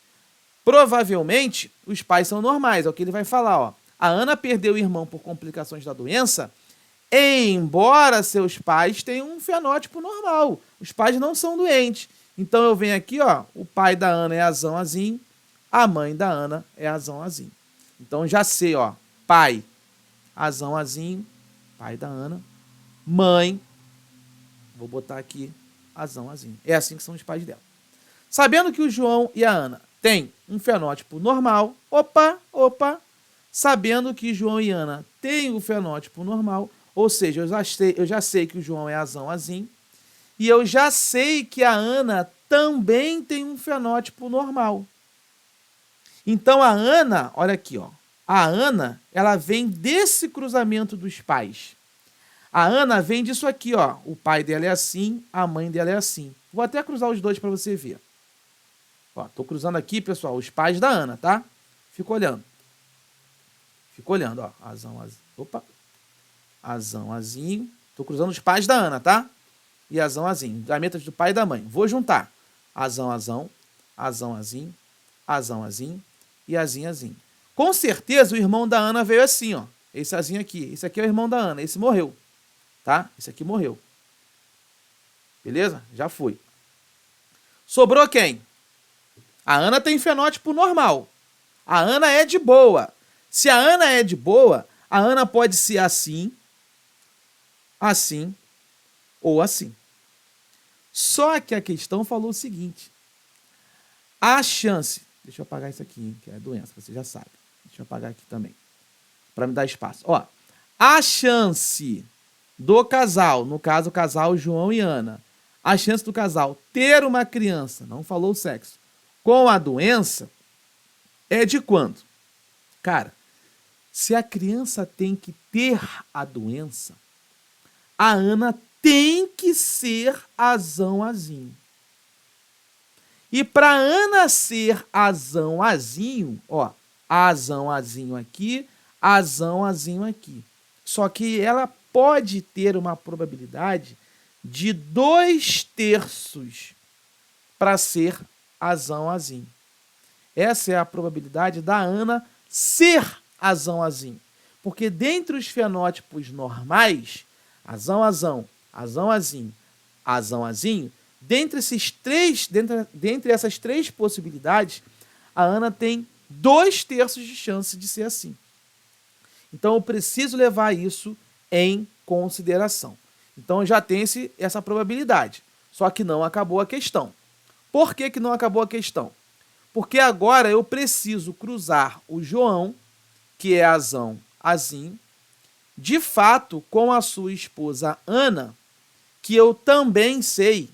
provavelmente os pais são normais, é o que ele vai falar, ó. A Ana perdeu o irmão por complicações da doença, embora seus pais tenham um fenótipo normal. Os pais não são doentes. Então eu venho aqui, ó, o pai da Ana é azão, a mãe da Ana é azão. Então já sei, ó, pai azão, pai da Ana, mãe, vou botar aqui azão. É assim que são os pais dela. Sabendo que o João e a Ana têm um fenótipo normal, sabendo que João e Ana têm o fenótipo normal, ou seja, eu já sei que o João é azão, e eu já sei que a Ana também tem um fenótipo normal. Então a Ana, olha aqui, ó, a Ana, ela vem desse cruzamento dos pais. A Ana vem disso aqui, ó, o pai dela é assim, a mãe dela é assim. Vou até cruzar os dois para você ver. Ó, tô cruzando aqui, pessoal, os pais da Ana, tá? Fica olhando. Ó, azão. Tô cruzando os pais da Ana, tá? E azão, gametas do pai e da mãe. Vou juntar azão, Azão, Azinho, Azão, Azinho e Azinho, Azinho. Com certeza o irmão da Ana veio assim, ó. Esse Azinho aqui. Esse aqui é o irmão da Ana. Esse morreu. Tá? Esse aqui morreu. Beleza? Já foi. Sobrou quem? A Ana tem fenótipo normal. A Ana é de boa. Se a Ana é de boa, a Ana pode ser assim, assim ou assim. Só que a questão falou o seguinte. A chance... Deixa eu apagar isso aqui, que é doença, você já sabe. Deixa eu apagar aqui também, para me dar espaço. Ó, a chance do casal, no caso o casal João e Ana, a chance do casal ter uma criança, não falou o sexo, com a doença, é de quanto? Cara, se a criança tem que ter a doença, a Ana tem que ser Azão, Azinho. E para Ana ser Azão, Azinho, ó, Azão, Azinho aqui, Azão, Azinho aqui. Só que ela pode ter uma probabilidade de 2/3 para ser Azão, Azinho. Essa é a probabilidade da Ana ser Azão, Azinho. Porque dentre os fenótipos normais, Azão, Azão, Azão, Azinho, Azão, Azinho, dentre essas três possibilidades, a Ana tem 2/3 de chance de ser assim. Então, eu preciso levar isso em consideração. Então, já tem essa probabilidade. Só que não acabou a questão. Por que não acabou a questão? Porque agora eu preciso cruzar o João, que é Azão, Azinho, de fato, com a sua esposa Ana, que eu também sei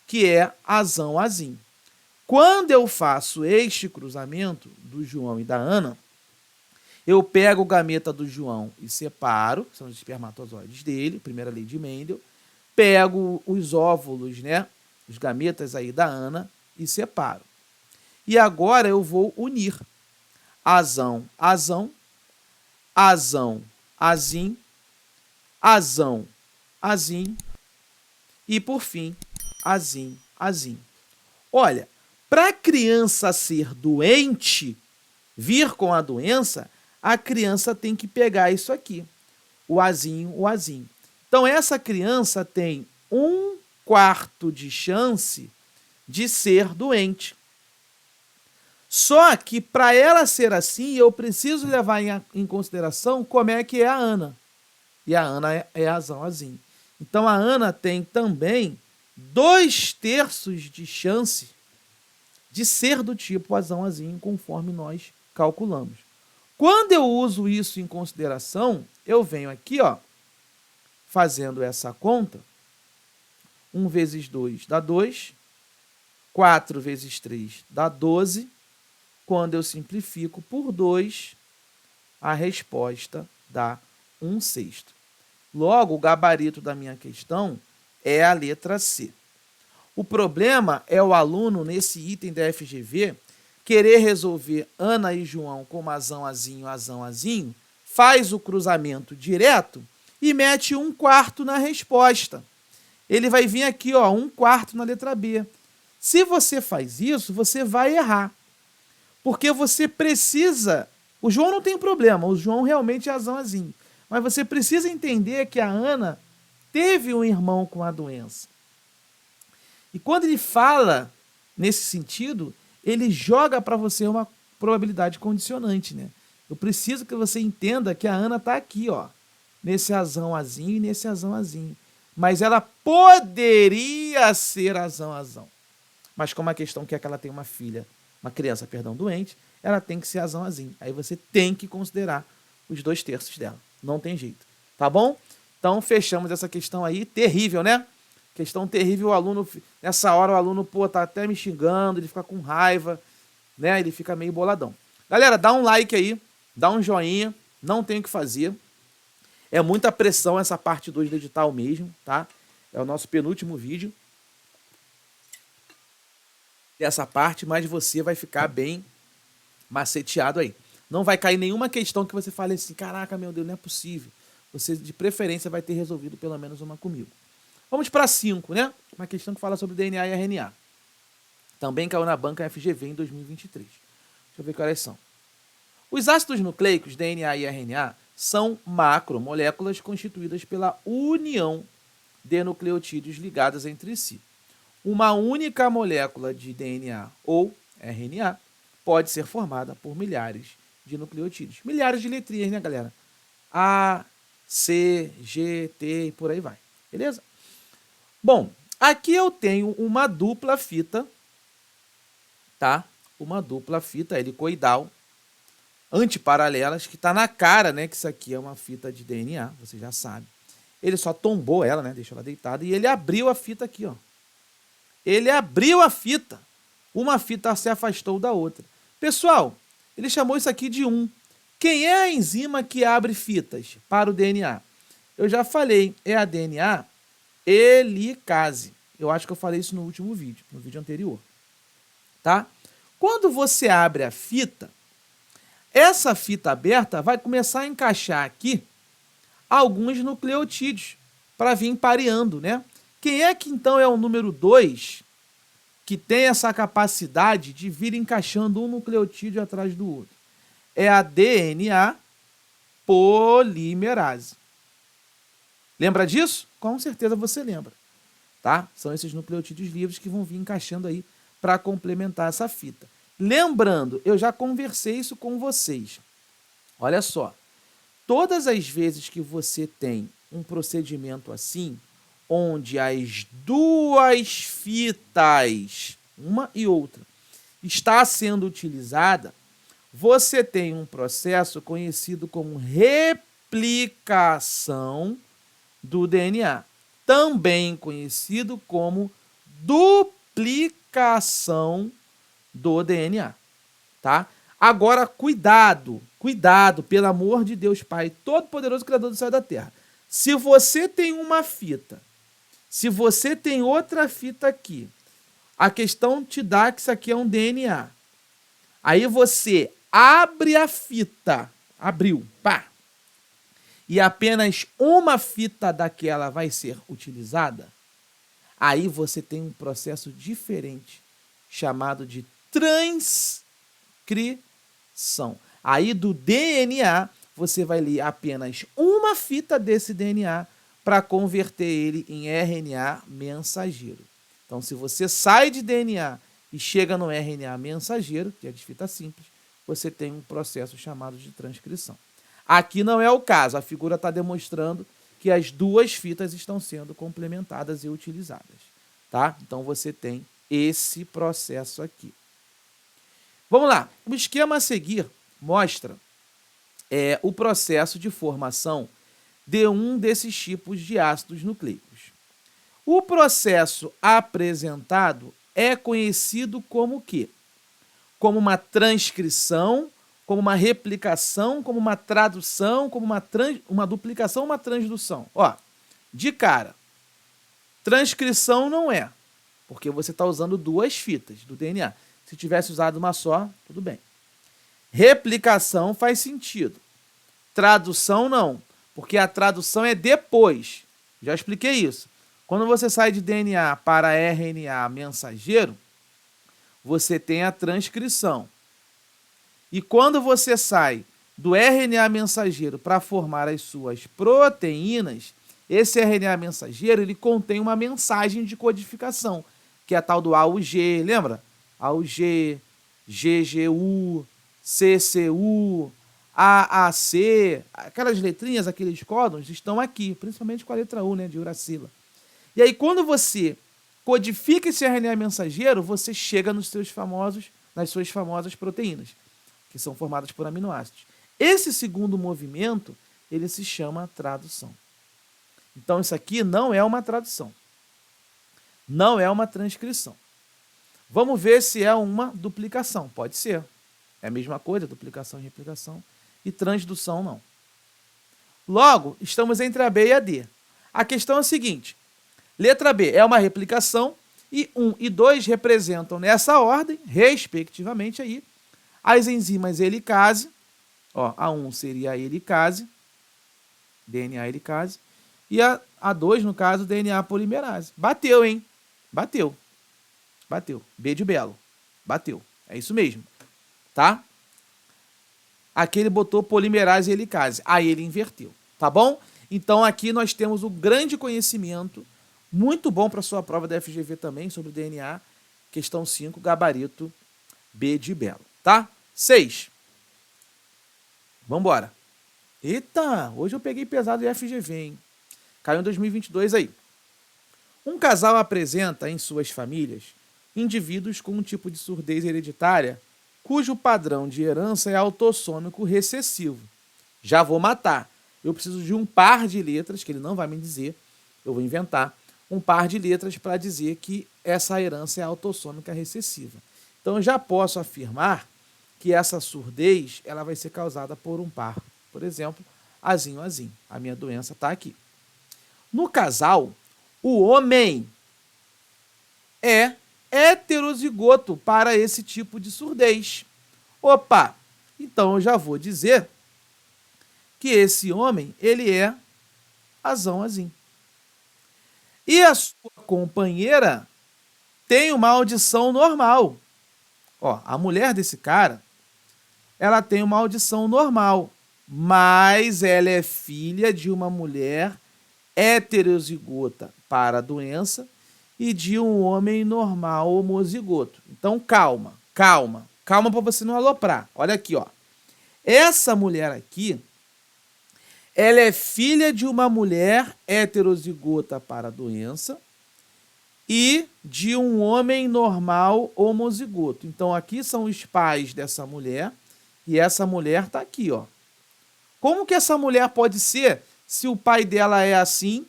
que é Azão, Azinho. Quando eu faço este cruzamento do João e da Ana, eu pego o gameta do João e separo, são os espermatozoides dele, primeira lei de Mendel, pego os óvulos, né, os gametas aí da Ana e separo. E agora eu vou unir Azão, Azão, Azão, Azinho, Azão, Azinho e, por fim, Azinho, Azinho. Olha, para a criança ser doente, vir com a doença, a criança tem que pegar isso aqui, o Azinho, o Azinho. Então, essa criança tem 1/4 de chance de ser doente. Só que, para ela ser assim, eu preciso levar em consideração como é que é a Ana. E a Ana é Azão, Azinho. Então, a Ana tem também 2/3 de chance de ser do tipo Azão, Azinho, conforme nós calculamos. Quando eu uso isso em consideração, eu venho aqui, ó, fazendo essa conta. 1 vezes 2 dá 2. 4 vezes 3 dá 12. Quando eu simplifico por 2, a resposta dá 1/6. Logo, o gabarito da minha questão é a letra C. O problema é o aluno, nesse item da FGV, querer resolver Ana e João como Azão, Azinho, Azão, Azinho, faz o cruzamento direto e mete 1/4 na resposta. Ele vai vir aqui, ó, 1/4 na letra B. Se você faz isso, você vai errar. Porque você precisa... O João não tem problema, o João realmente é Azão, Azinho. Mas você precisa entender que a Ana teve um irmão com a doença. E quando ele fala nesse sentido, ele joga para você uma probabilidade condicionante, né? Eu preciso que você entenda que a Ana está aqui, ó, nesse Azão, Azinho e nesse Azão, Azinho. Mas ela poderia ser Azão, Azão. Mas como a questão é que ela tem uma filha, uma criança, perdão, doente, ela tem que ser Azão, Azinho. Aí você tem que considerar os 2/3 dela. Não tem jeito. Tá bom? Então, fechamos essa questão aí. Terrível, né? Questão terrível. O aluno, nessa hora, o aluno, pô, tá até me xingando, ele fica com raiva, né? Ele fica meio boladão. Galera, dá um like aí, dá um joinha. Não tem o que fazer. É muita pressão essa parte 2 do edital mesmo, tá? É o nosso penúltimo vídeo dessa parte, mas você vai ficar bem maceteado aí. Não vai cair nenhuma questão que você fale assim, caraca, meu Deus, não é possível. Você, de preferência, vai ter resolvido pelo menos uma comigo. Vamos para 5, né? Uma questão que fala sobre DNA e RNA. Também caiu na banca FGV em 2023. Deixa eu ver quais são. Os ácidos nucleicos, DNA e RNA, são macromoléculas constituídas pela união de nucleotídeos ligadas entre si. Uma única molécula de DNA ou RNA pode ser formada por milhares de nucleotídeos. Milhares de letrinhas, né, galera? A, C, G, T e por aí vai. Beleza? Bom, aqui eu tenho uma dupla fita, tá? Uma dupla fita helicoidal, antiparalelas, que tá na cara, né, que isso aqui é uma fita de DNA, você já sabe. Ele só tombou ela, né, deixou ela deitada, e ele abriu a fita aqui, ó. Ele abriu a fita. Uma fita se afastou da outra. Pessoal, ele chamou isso aqui de 1. Quem é a enzima que abre fitas para o DNA? Eu já falei, é a DNA helicase. Eu acho que eu falei isso no último vídeo, no vídeo anterior. Tá? Quando você abre a fita, essa fita aberta vai começar a encaixar aqui alguns nucleotídeos para vir pareando, né? Quem é que então é o número 2 que tem essa capacidade de vir encaixando um nucleotídeo atrás do outro? É a DNA polimerase. Lembra disso? Com certeza você lembra, tá? São esses nucleotídeos livres que vão vir encaixando aí para complementar essa fita. Lembrando, eu já conversei isso com vocês. Olha só, todas as vezes que você tem um procedimento assim, onde as duas fitas, uma e outra, está sendo utilizada, você tem um processo conhecido como replicação do DNA, também conhecido como duplicação do DNA, tá? Agora, cuidado, pelo amor de Deus, Pai, Todo-Poderoso, Criador do céu e da terra. Se você tem uma fita, se você tem outra fita aqui, a questão te dá que isso aqui é um DNA. Aí você abre a fita, abriu, pá, e apenas uma fita daquela vai ser utilizada, aí você tem um processo diferente, chamado de transcrição. Aí do DNA, você vai ler apenas uma fita desse DNA para converter ele em RNA mensageiro. Então, se você sai de DNA e chega no RNA mensageiro, que é de fita simples, você tem um processo chamado de transcrição. Aqui não é o caso, a figura está demonstrando que as duas fitas estão sendo complementadas e utilizadas, tá? Então, você tem esse processo aqui. Vamos lá, o esquema a seguir mostra o processo de formação de um desses tipos de ácidos nucleicos. O processo apresentado é conhecido como o quê? Como uma transcrição, como uma replicação, como uma tradução, como uma duplicação, uma transdução. Ó, de cara, transcrição não é, porque você está usando duas fitas do DNA. Se tivesse usado uma só, tudo bem. Replicação faz sentido. Tradução não, porque a tradução é depois. Já expliquei isso. Quando você sai de DNA para RNA mensageiro, você tem a transcrição. E quando você sai do RNA mensageiro para formar as suas proteínas, esse RNA mensageiro ele contém uma mensagem de codificação, que é a tal do AUG, lembra? AUG, GGU, CCU, AAC, aquelas letrinhas, aqueles códons estão aqui, principalmente com a letra U, né, de uracila. E aí, quando você codifica esse RNA mensageiro, você chega nas suas famosas proteínas, que são formadas por aminoácidos. Esse segundo movimento, ele se chama tradução. Então, isso aqui não é uma tradução. Não é uma transcrição. Vamos ver se é uma duplicação. Pode ser. É a mesma coisa, duplicação e replicação. E transdução, não. Logo, estamos entre a B e a D. A questão é a seguinte. Letra B é uma replicação e 1 e 2 representam nessa ordem, respectivamente, aí, as enzimas helicase. Ó, a 1 seria a helicase, DNA helicase, e a 2, no caso, DNA polimerase. Bateu, hein? Bateu. Bateu. B de belo. Bateu. É isso mesmo. Tá? Aqui ele botou polimerase e helicase. Aí ele inverteu. Tá bom? Então aqui nós temos um grande conhecimento, muito bom para sua prova da FGV também, sobre DNA. Questão 5, gabarito B de belo. Tá? 6. Vambora. Eita, hoje eu peguei pesado em FGV, hein? Caiu em 2022 aí. Um casal apresenta em suas famílias indivíduos com um tipo de surdez hereditária cujo padrão de herança é autossômico recessivo. Já vou matar. Eu preciso de um par de letras, que ele não vai me dizer, eu vou inventar, um par de letras para dizer que essa herança é autossômica recessiva. Então eu já posso afirmar que essa surdez ela vai ser causada por um par. Por exemplo, azinho, azinho. A minha doença está aqui. No casal, o homem é heterozigoto para esse tipo de surdez. Opa! Então eu já vou dizer que esse homem, ele é azão, azinho. E a sua companheira tem uma audição normal. Ó, a mulher desse cara, ela tem uma audição normal, mas ela é filha de uma mulher heterozigota para a doença e de um homem normal homozigoto. Então, calma para você não aloprar. Olha aqui, ó. Essa mulher aqui, ela é filha de uma mulher heterozigota para a doença e de um homem normal homozigoto. Então, aqui são os pais dessa mulher e essa mulher está aqui, ó. Como que essa mulher pode ser se o pai dela é assim,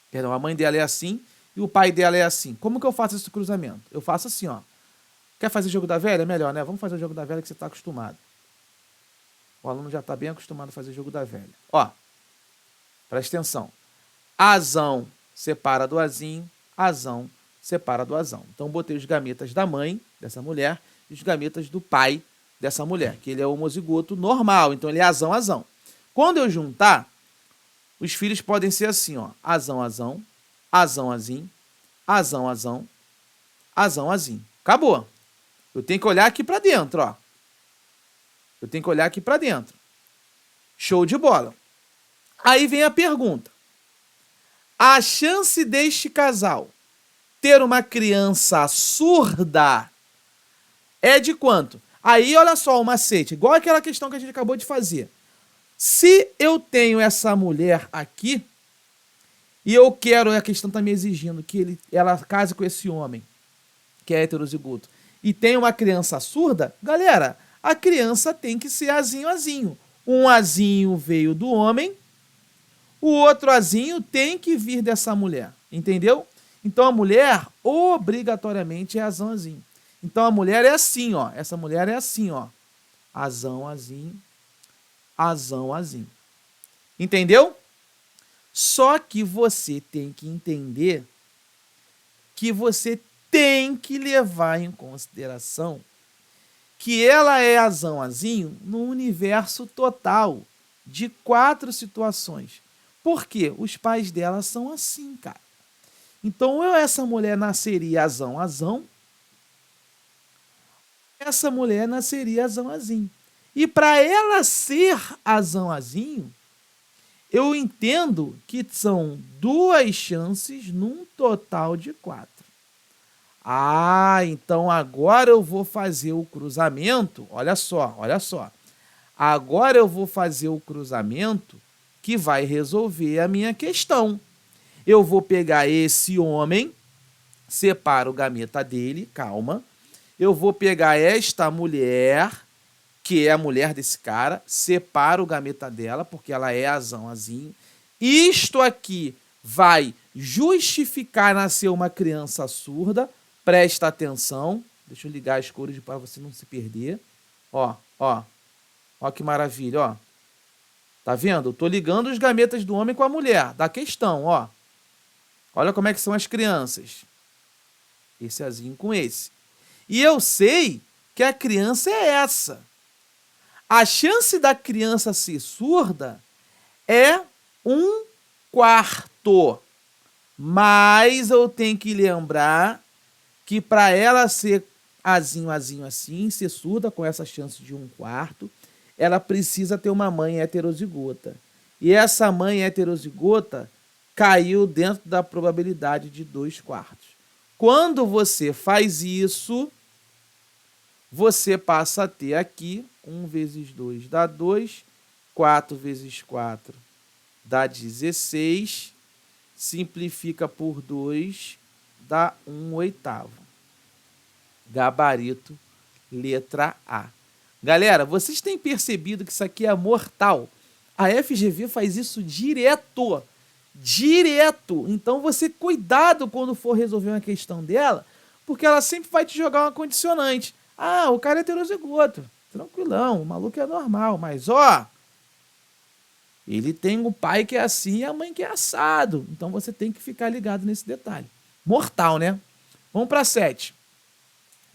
perdão, a mãe dela é assim e o pai dela é assim? Como que eu faço esse cruzamento? Eu faço assim, ó. Quer fazer jogo da velha? É melhor, né? Vamos fazer o jogo da velha que você está acostumado. O aluno já está bem acostumado a fazer jogo da velha. Ó, presta atenção. Azão separa do azinho, azão separa do azão. Então, botei os gametas da mãe dessa mulher e os gametas do pai dessa mulher, que ele é homozigoto normal, então ele é azão, azão. Quando eu juntar, os filhos podem ser assim, ó, azão, azão, azão, azinho, azão, azão, azão, azinho. Acabou. Eu tenho que olhar aqui para dentro, ó. Eu tenho que olhar aqui para dentro. Show de bola. Aí vem a pergunta. A chance deste casal ter uma criança surda é de quanto? Aí, olha só o macete, igual aquela questão que a gente acabou de fazer. Se eu tenho essa mulher aqui, e eu quero, a questão está me exigindo que ela case com esse homem, que é heterozigoto, e tem uma criança surda, galera, a criança tem que ser azinho, azinho. Um azinho veio do homem, o outro azinho tem que vir dessa mulher, entendeu? Então a mulher obrigatoriamente é azão, azinho. Então a mulher é assim, ó. Essa mulher é assim, ó. Azão, azinho, azão, azinho. Entendeu? Só que você tem que entender que você tem que levar em consideração que ela é azão, azinho no universo total de 4 situações. Por quê? Os pais dela são assim, cara. Então, ou essa mulher nasceria azão, azão, essa mulher nasceria azão, azinho. E para ela ser azão, azinho, eu entendo que são 2 chances num total de 4. Ah, então agora eu vou fazer o cruzamento. Olha só, olha só. Agora eu vou fazer o cruzamento que vai resolver a minha questão. Eu vou pegar esse homem, separo o gameta dele, calma. Eu vou pegar esta mulher, que é a mulher desse cara, separo o gameta dela, porque ela é azão, azinho. Isto aqui vai justificar nascer uma criança surda. Presta atenção. Deixa eu ligar as cores para você não se perder. Ó, ó. Ó que maravilha, ó. Tá vendo? Eu tô ligando os gametas do homem com a mulher, da questão, ó. Olha como é que são as crianças. Esse azinho com esse. E eu sei que a criança é essa. A chance da criança ser surda é 1/4. Mas eu tenho que lembrar que para ela ser azinho, assim, ser surda com essa chance de 1/4, ela precisa ter uma mãe heterozigota. E essa mãe heterozigota caiu dentro da probabilidade de 2/4. Quando você faz isso, você passa a ter aqui 1 vezes 2 dá 2, 4 vezes 4 dá 16, simplifica por 2, dá 1/8. Gabarito, letra A. Galera, vocês têm percebido que isso aqui é mortal? A FGV faz isso direto. Direto. Então você cuidado quando for resolver uma questão dela, porque ela sempre vai te jogar uma condicionante. Ah, o cara é heterozigoto. Tranquilão, o maluco é normal, mas ó, ele tem um pai que é assim e a mãe que é assado. Então você tem que ficar ligado nesse detalhe. Mortal, né? Vamos para 7.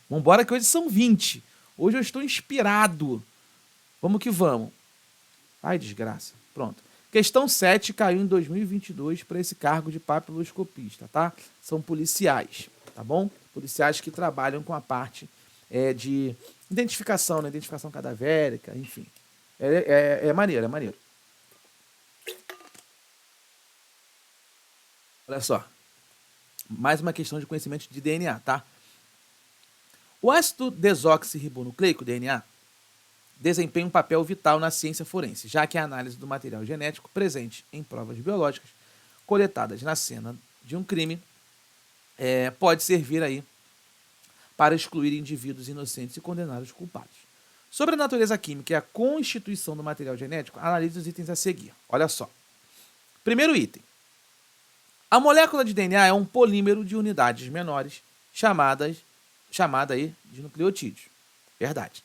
Vambora que hoje são 20. Hoje eu estou inspirado. Vamos que vamos. Ai, desgraça. Pronto. Questão 7 caiu em 2022 para esse cargo de papiloscopista, tá? São policiais, tá bom? Policiais que trabalham com a parte de identificação, né? Identificação cadavérica, enfim. É maneiro, é maneiro. Olha só. Mais uma questão de conhecimento de DNA, tá? O ácido desoxirribonucleico, DNA, desempenha um papel vital na ciência forense, já que a análise do material genético presente em provas biológicas coletadas na cena de um crime pode servir aí para excluir indivíduos inocentes e condenar os culpados. Sobre a natureza química e a constituição do material genético, analise os itens a seguir. Olha só. Primeiro item. A molécula de DNA é um polímero de unidades menores chamada aí de nucleotídeos. Verdade.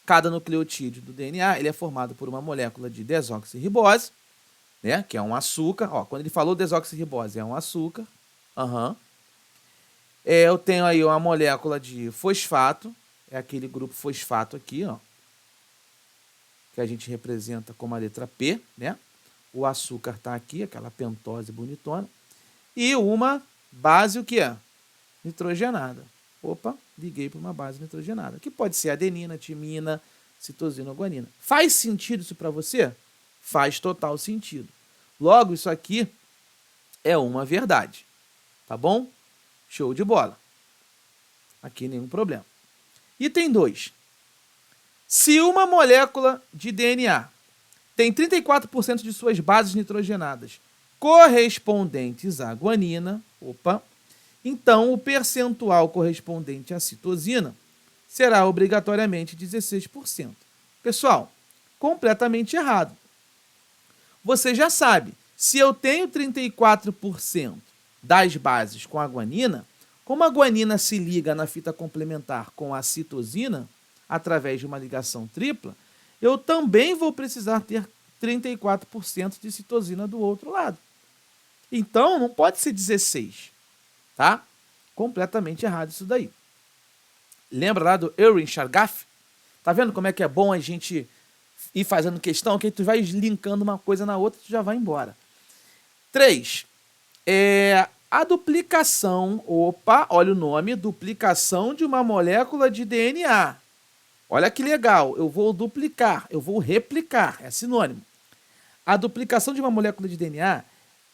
Cada nucleotídeo do DNA ele é formado por uma molécula de desoxirribose, né, que é um açúcar. Ó, quando ele falou desoxirribose, é um açúcar. Eu tenho aí uma molécula de fosfato, é aquele grupo fosfato aqui, ó, que a gente representa como a letra P, né? O açúcar está aqui, aquela pentose bonitona. E uma base, o que é? Nitrogenada. Opa, liguei para uma base nitrogenada, que pode ser adenina, timina, citosina ou guanina. Faz sentido isso para você? Faz total sentido. Logo, isso aqui é uma verdade. Tá bom? Show de bola. Aqui nenhum problema. Item 2. Se uma molécula de DNA tem 34% de suas bases nitrogenadas correspondentes à guanina, então o percentual correspondente à citosina será obrigatoriamente 16%. Pessoal, completamente errado. Você já sabe, se eu tenho 34% das bases com a guanina, como a guanina se liga na fita complementar com a citosina, através de uma ligação tripla, eu também vou precisar ter 34% de citosina do outro lado. Então, não pode ser 16%, tá? Completamente errado isso daí. Lembra lá do Erwin Chargaff? Tá vendo como é que é bom a gente ir fazendo questão? Que tu vai linkando uma coisa na outra e tu já vai embora. 3. A duplicação, olha o nome, duplicação de uma molécula de DNA. Olha que legal, eu vou duplicar, eu vou replicar, é sinônimo. A duplicação de uma molécula de DNA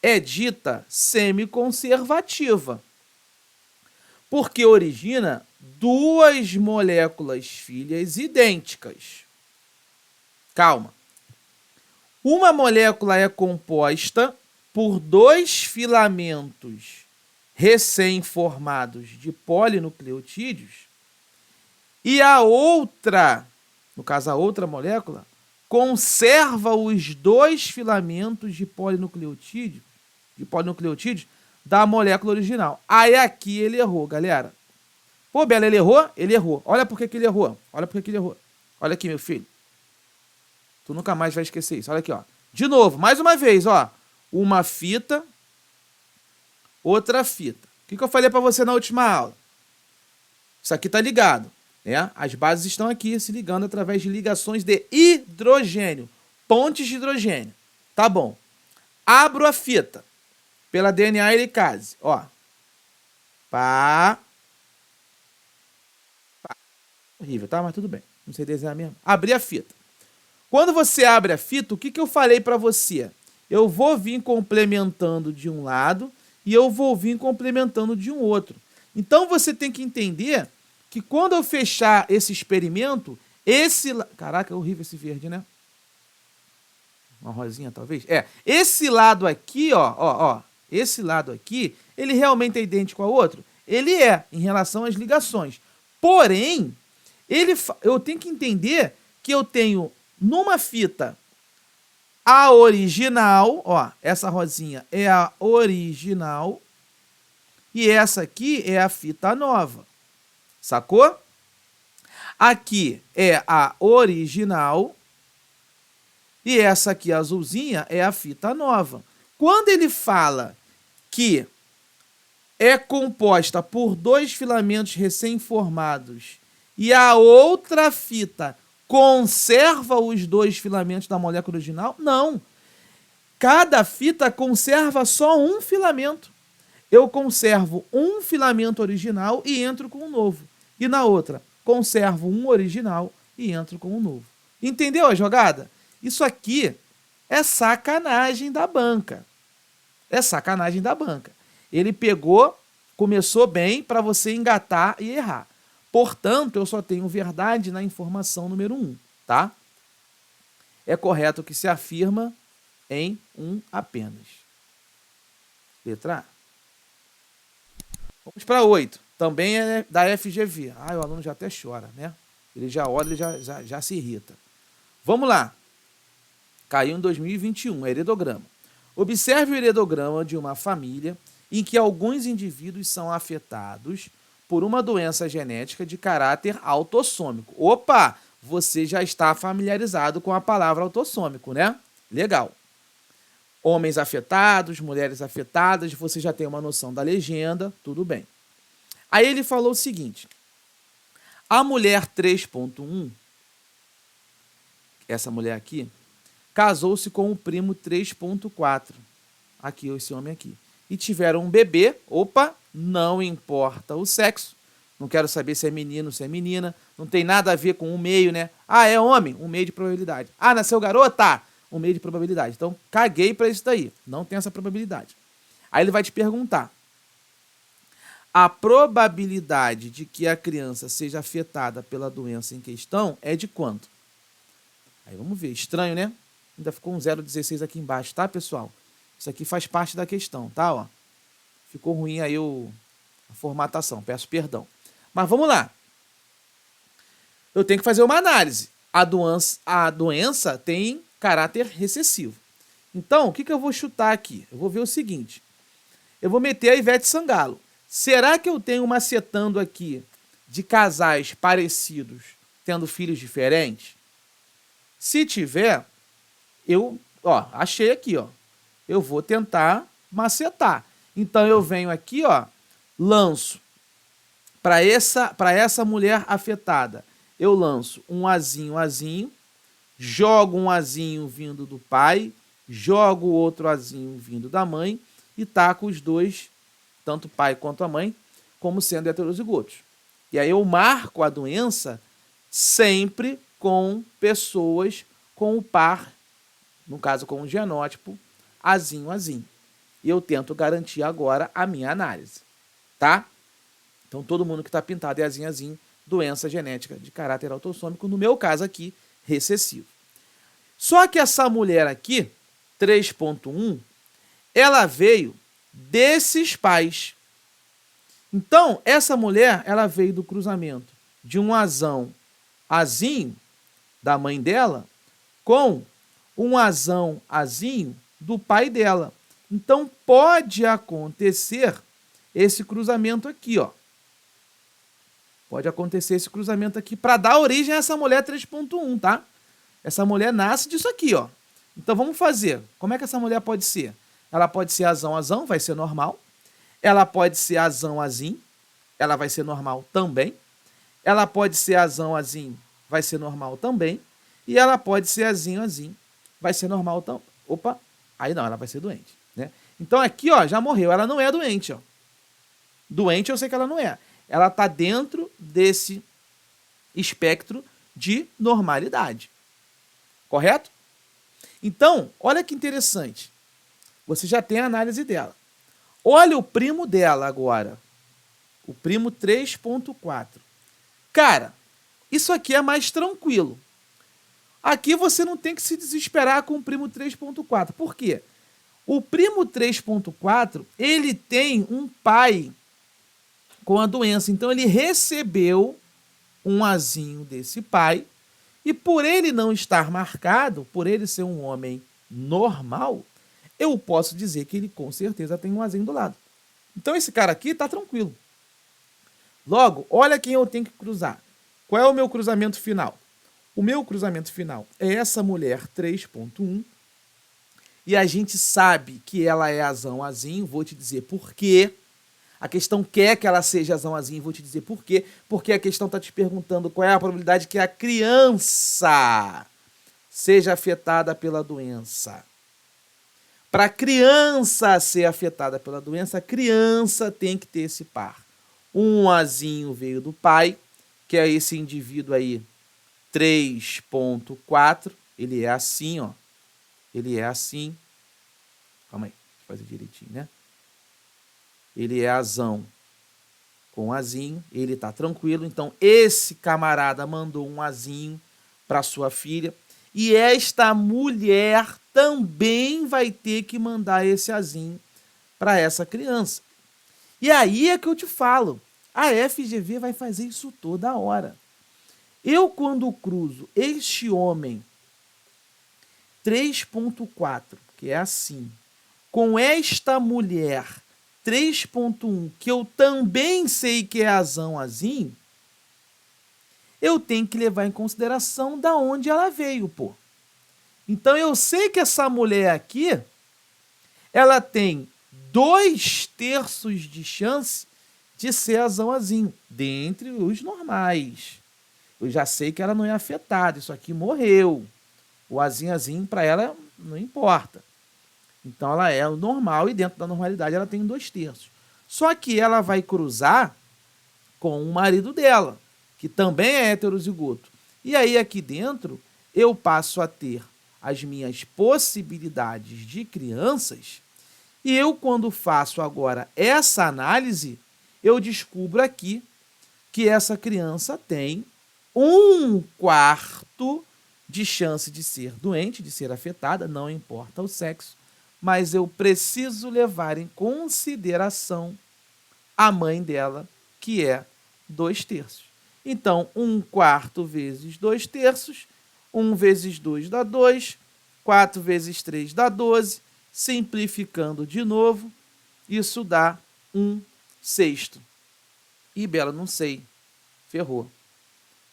é dita semiconservativa, porque origina duas moléculas filhas idênticas. Calma. Uma molécula é composta por 2 filamentos recém-formados de polinucleotídeos e a outra, no caso a outra molécula, conserva os 2 filamentos de polinucleotídeos da molécula original. Aí aqui ele errou, galera. Pô, Bela, ele errou? Ele errou. Olha por que ele errou. Olha aqui, meu filho. Tu nunca mais vai esquecer isso. Olha aqui, ó. De novo, mais uma vez, ó. Uma fita, outra fita. O que eu falei para você na última aula? Isso aqui tá ligado, né? As bases estão aqui se ligando através de ligações de hidrogênio. Pontes de hidrogênio. Tá bom. Abro a fita pela DNA helicase, ó. Pá. Horrível, tá? Mas tudo bem. Não sei desenhar mesmo. Abrir a fita. Quando você abre a fita, o que eu falei para você? Eu vou vir complementando de um lado e eu vou vir complementando de um outro. Então você tem que entender que quando eu fechar esse experimento, Caraca, é horrível esse verde, né? Uma rosinha, talvez? Esse lado aqui, esse lado aqui, ele realmente é idêntico ao outro? Ele é, em relação às ligações. Porém, eu tenho que entender que eu tenho numa fita a original, essa rosinha é a original e essa aqui é a fita nova. Sacou? Aqui é a original e essa aqui azulzinha é a fita nova. Quando ele fala que é composta por 2 filamentos recém-formados e a outra fita conserva os 2 filamentos da molécula original, não. Cada fita conserva só um filamento. Eu conservo um filamento original e entro com um novo. E na outra, conservo um original e entro com um novo. Entendeu a jogada? Isso aqui é sacanagem da banca. É sacanagem da banca. Ele começou bem para você engatar e errar. Portanto, eu só tenho verdade na informação número 1, tá? É correto que se afirma em um apenas. Letra A. Vamos para 8. Também é da FGV. O aluno já até chora, né? Ele já olha, ele já se irrita. Vamos lá. Caiu em 2021, heredograma. Observe o heredograma de uma família em que alguns indivíduos são afetados por uma doença genética de caráter autossômico. Opa! Você já está familiarizado com a palavra autossômico, né? Legal. Homens afetados, mulheres afetadas, você já tem uma noção da legenda, tudo bem. Aí ele falou o seguinte: a mulher 3.1, essa mulher aqui, casou-se com o primo 3.4, aqui, esse homem aqui, e tiveram um bebê. Opa, não importa o sexo, não quero saber se é menino, se é menina, não tem nada a ver com o meio, né? É homem, um meio de probabilidade. Nasceu garota, um meio de probabilidade. Então, caguei para isso daí, não tem essa probabilidade. Aí ele vai te perguntar: a probabilidade de que a criança seja afetada pela doença em questão é de quanto? Aí vamos ver, estranho, né? Ainda ficou um 0,16 aqui embaixo, tá, pessoal? Isso aqui faz parte da questão, tá? Ficou ruim aí a formatação, peço perdão. Mas vamos lá. Eu tenho que fazer uma análise. A doença tem caráter recessivo. Então, o que eu vou chutar aqui? Eu vou ver o seguinte. Eu vou meter a Ivete Sangalo. Será que eu tenho macetando aqui de casais parecidos tendo filhos diferentes? Se tiver, achei aqui, eu vou tentar macetar. Então eu venho aqui, lanço para essa mulher afetada. Eu lanço um azinho, jogo um azinho vindo do pai, jogo outro azinho vindo da mãe e taco os dois, tanto o pai quanto a mãe, como sendo heterozigotos. E aí eu marco a doença sempre com pessoas com o par, no caso com o genótipo, azinho. E eu tento garantir agora a minha análise, tá? Então todo mundo que está pintado é azinho, doença genética de caráter autossômico, no meu caso aqui, recessivo. Só que essa mulher aqui, 3.1, ela veio desses pais. Então, essa mulher, ela veio do cruzamento de um azinho da mãe dela com um azinho do pai dela. Então, pode acontecer esse cruzamento aqui, Pode acontecer esse cruzamento aqui para dar origem a essa mulher 3.1, tá? Essa mulher nasce disso aqui, Então, vamos fazer. Como é que essa mulher pode ser? Ela pode ser azão, vai ser normal. Ela pode ser azinho, ela vai ser normal também. Ela pode ser azinho, vai ser normal também. E ela pode ser azinho, vai ser normal também. Opa, aí não, ela vai ser doente, né? Então aqui, já morreu. Ela não é doente, Doente eu sei que ela não é. Ela está dentro desse espectro de normalidade. Correto? Então, olha que interessante. Você já tem a análise dela. Olha o primo dela agora. O primo 3.4. Cara, isso aqui é mais tranquilo. Aqui você não tem que se desesperar com o primo 3.4. Por quê? O primo 3.4, ele tem um pai com a doença. Então, ele recebeu um azinho desse pai. E por ele não estar marcado, por ele ser um homem normal, eu posso dizer que ele com certeza tem um azinho do lado. Então, esse cara aqui está tranquilo. Logo, olha quem eu tenho que cruzar. Qual é o meu cruzamento final? O meu cruzamento final é essa mulher 3.1. E a gente sabe que ela é azão azinho. Vou te dizer por quê. A questão quer que ela seja azão azinho. Vou te dizer por quê. Porque a questão está te perguntando qual é a probabilidade que a criança seja afetada pela doença. Para a criança ser afetada pela doença, a criança tem que ter esse par. Um azinho veio do pai, que é esse indivíduo aí, 3.4. Ele é assim, ó. Ele é assim. Calma aí, deixa eu fazer direitinho, né? Ele é azão com azinho, ele tá tranquilo. Então, esse camarada mandou um azinho para sua filha. E esta mulher também vai ter que mandar esse azinho para essa criança. E aí é que eu te falo, a FGV vai fazer isso toda hora. Eu, quando cruzo este homem 3.4, que é assim, com esta mulher 3.1, que eu também sei que é azão azinho, eu tenho que levar em consideração da onde ela veio, pô. Então eu sei que essa mulher aqui, ela tem 2/3 de chance de ser azão azinho, dentre os normais. Eu já sei que ela não é afetada, isso aqui morreu. O azinho para ela não importa. Então ela é o normal e dentro da normalidade ela tem 2/3. Só que ela vai cruzar com o marido dela, que também é heterozigoto. E aí aqui dentro eu passo a ter as minhas possibilidades de crianças e eu, quando faço agora essa análise, eu descubro aqui que essa criança tem 1/4 de chance de ser doente, de ser afetada, não importa o sexo, mas eu preciso levar em consideração a mãe dela, que é 2/3. Então, 1/4 vezes 2/3, 1 vezes 2 dá 2, 4 vezes 3 dá 12, simplificando de novo, isso dá 1/6. Ih, Bela, não sei. Ferrou.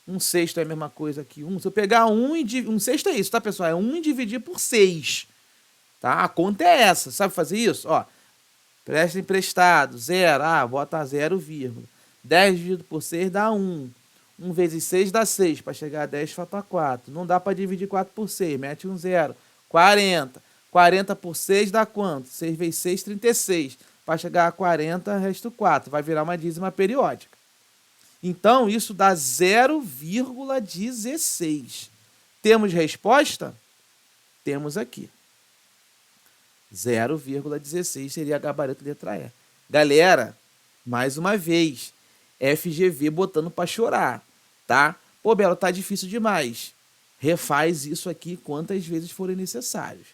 1/6 é a mesma coisa que 1. Se eu pegar 1/6 é isso, tá, pessoal? É 1 e dividir por 6. Tá? A conta é essa. Sabe fazer isso? Ó, presta emprestado, 0. Ah, bota 0, 10 dividido por 6 dá 1. 1 vezes 6 dá 6. Para chegar a 10, falta 4. Não dá para dividir 4 por 6. Mete um 0. 40. 40 por 6 dá quanto? 6 vezes 6, 36. Para chegar a 40, resta 4. Vai virar uma dízima periódica. Então, isso dá 0,16. Temos resposta? Temos aqui. 0,16 seria a gabarito letra E. Galera, mais uma vez, FGV botando para chorar, tá? Pô, Belo, tá difícil demais. Refaz isso aqui quantas vezes forem necessários,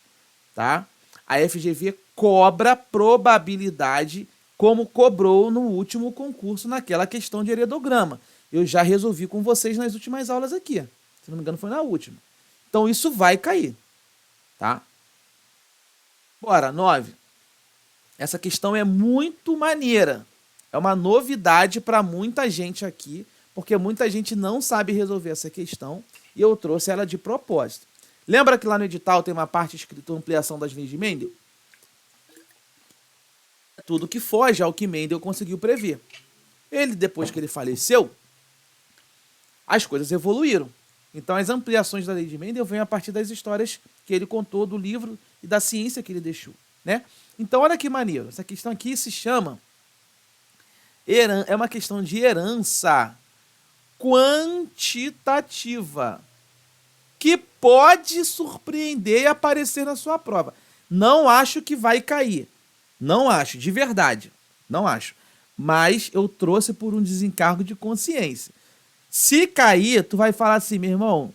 tá? A FGV cobra probabilidade como cobrou no último concurso naquela questão de heredograma. Eu já resolvi com vocês nas últimas aulas aqui. Se não me engano, foi na última. Então, isso vai cair, tá? Bora, 9. Essa questão é muito maneira. É uma novidade para muita gente aqui, porque muita gente não sabe resolver essa questão e eu trouxe ela de propósito. Lembra que lá no edital tem uma parte escrita ampliação das leis de Mendel? Tudo que foge ao que Mendel conseguiu prever. Ele, depois que ele faleceu, as coisas evoluíram. Então, as ampliações da lei de Mendel vêm a partir das histórias que ele contou do livro e da ciência que ele deixou, né? Então, olha que maneiro. Essa questão aqui se chama... É uma questão de herança. quantitativa, que pode surpreender e aparecer na sua prova. Não acho que vai cair. Não acho, de verdade. Não acho. Mas eu trouxe por um desencargo de consciência. Se cair, tu vai falar assim, meu irmão,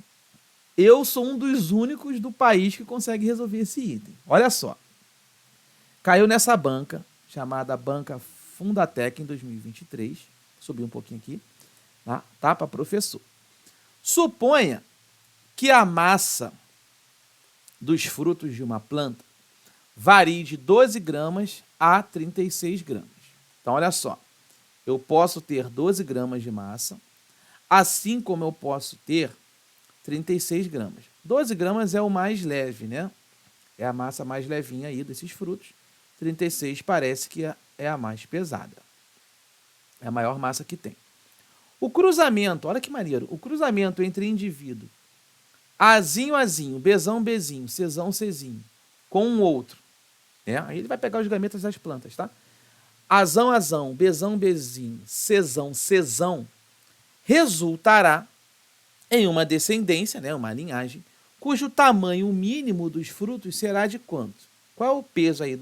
eu sou um dos únicos do país que consegue resolver esse item. Olha só. Caiu nessa banca, chamada Banca Fundatec, em 2023. Subi um pouquinho aqui. Tá? Para professor. Suponha que a massa dos frutos de uma planta varie de 12 gramas a 36 gramas. Então, olha só. Eu posso ter 12 gramas de massa, assim como eu posso ter 36 gramas. 12 gramas é o mais leve, né? É a massa mais levinha aí desses frutos. 36 parece que é a mais pesada. É a maior massa que tem. O cruzamento, olha que maneiro, o cruzamento entre indivíduo Azinho, Azinho, Bzão, Bzinho, Czão, Czinho, com um outro, né? Aí ele vai pegar os gametas das plantas, tá? Azão, Azão, Bzão, Bzinho, Czão, Czão, resultará em uma descendência, né, uma linhagem, cujo tamanho mínimo dos frutos será de quanto? Qual é o peso aí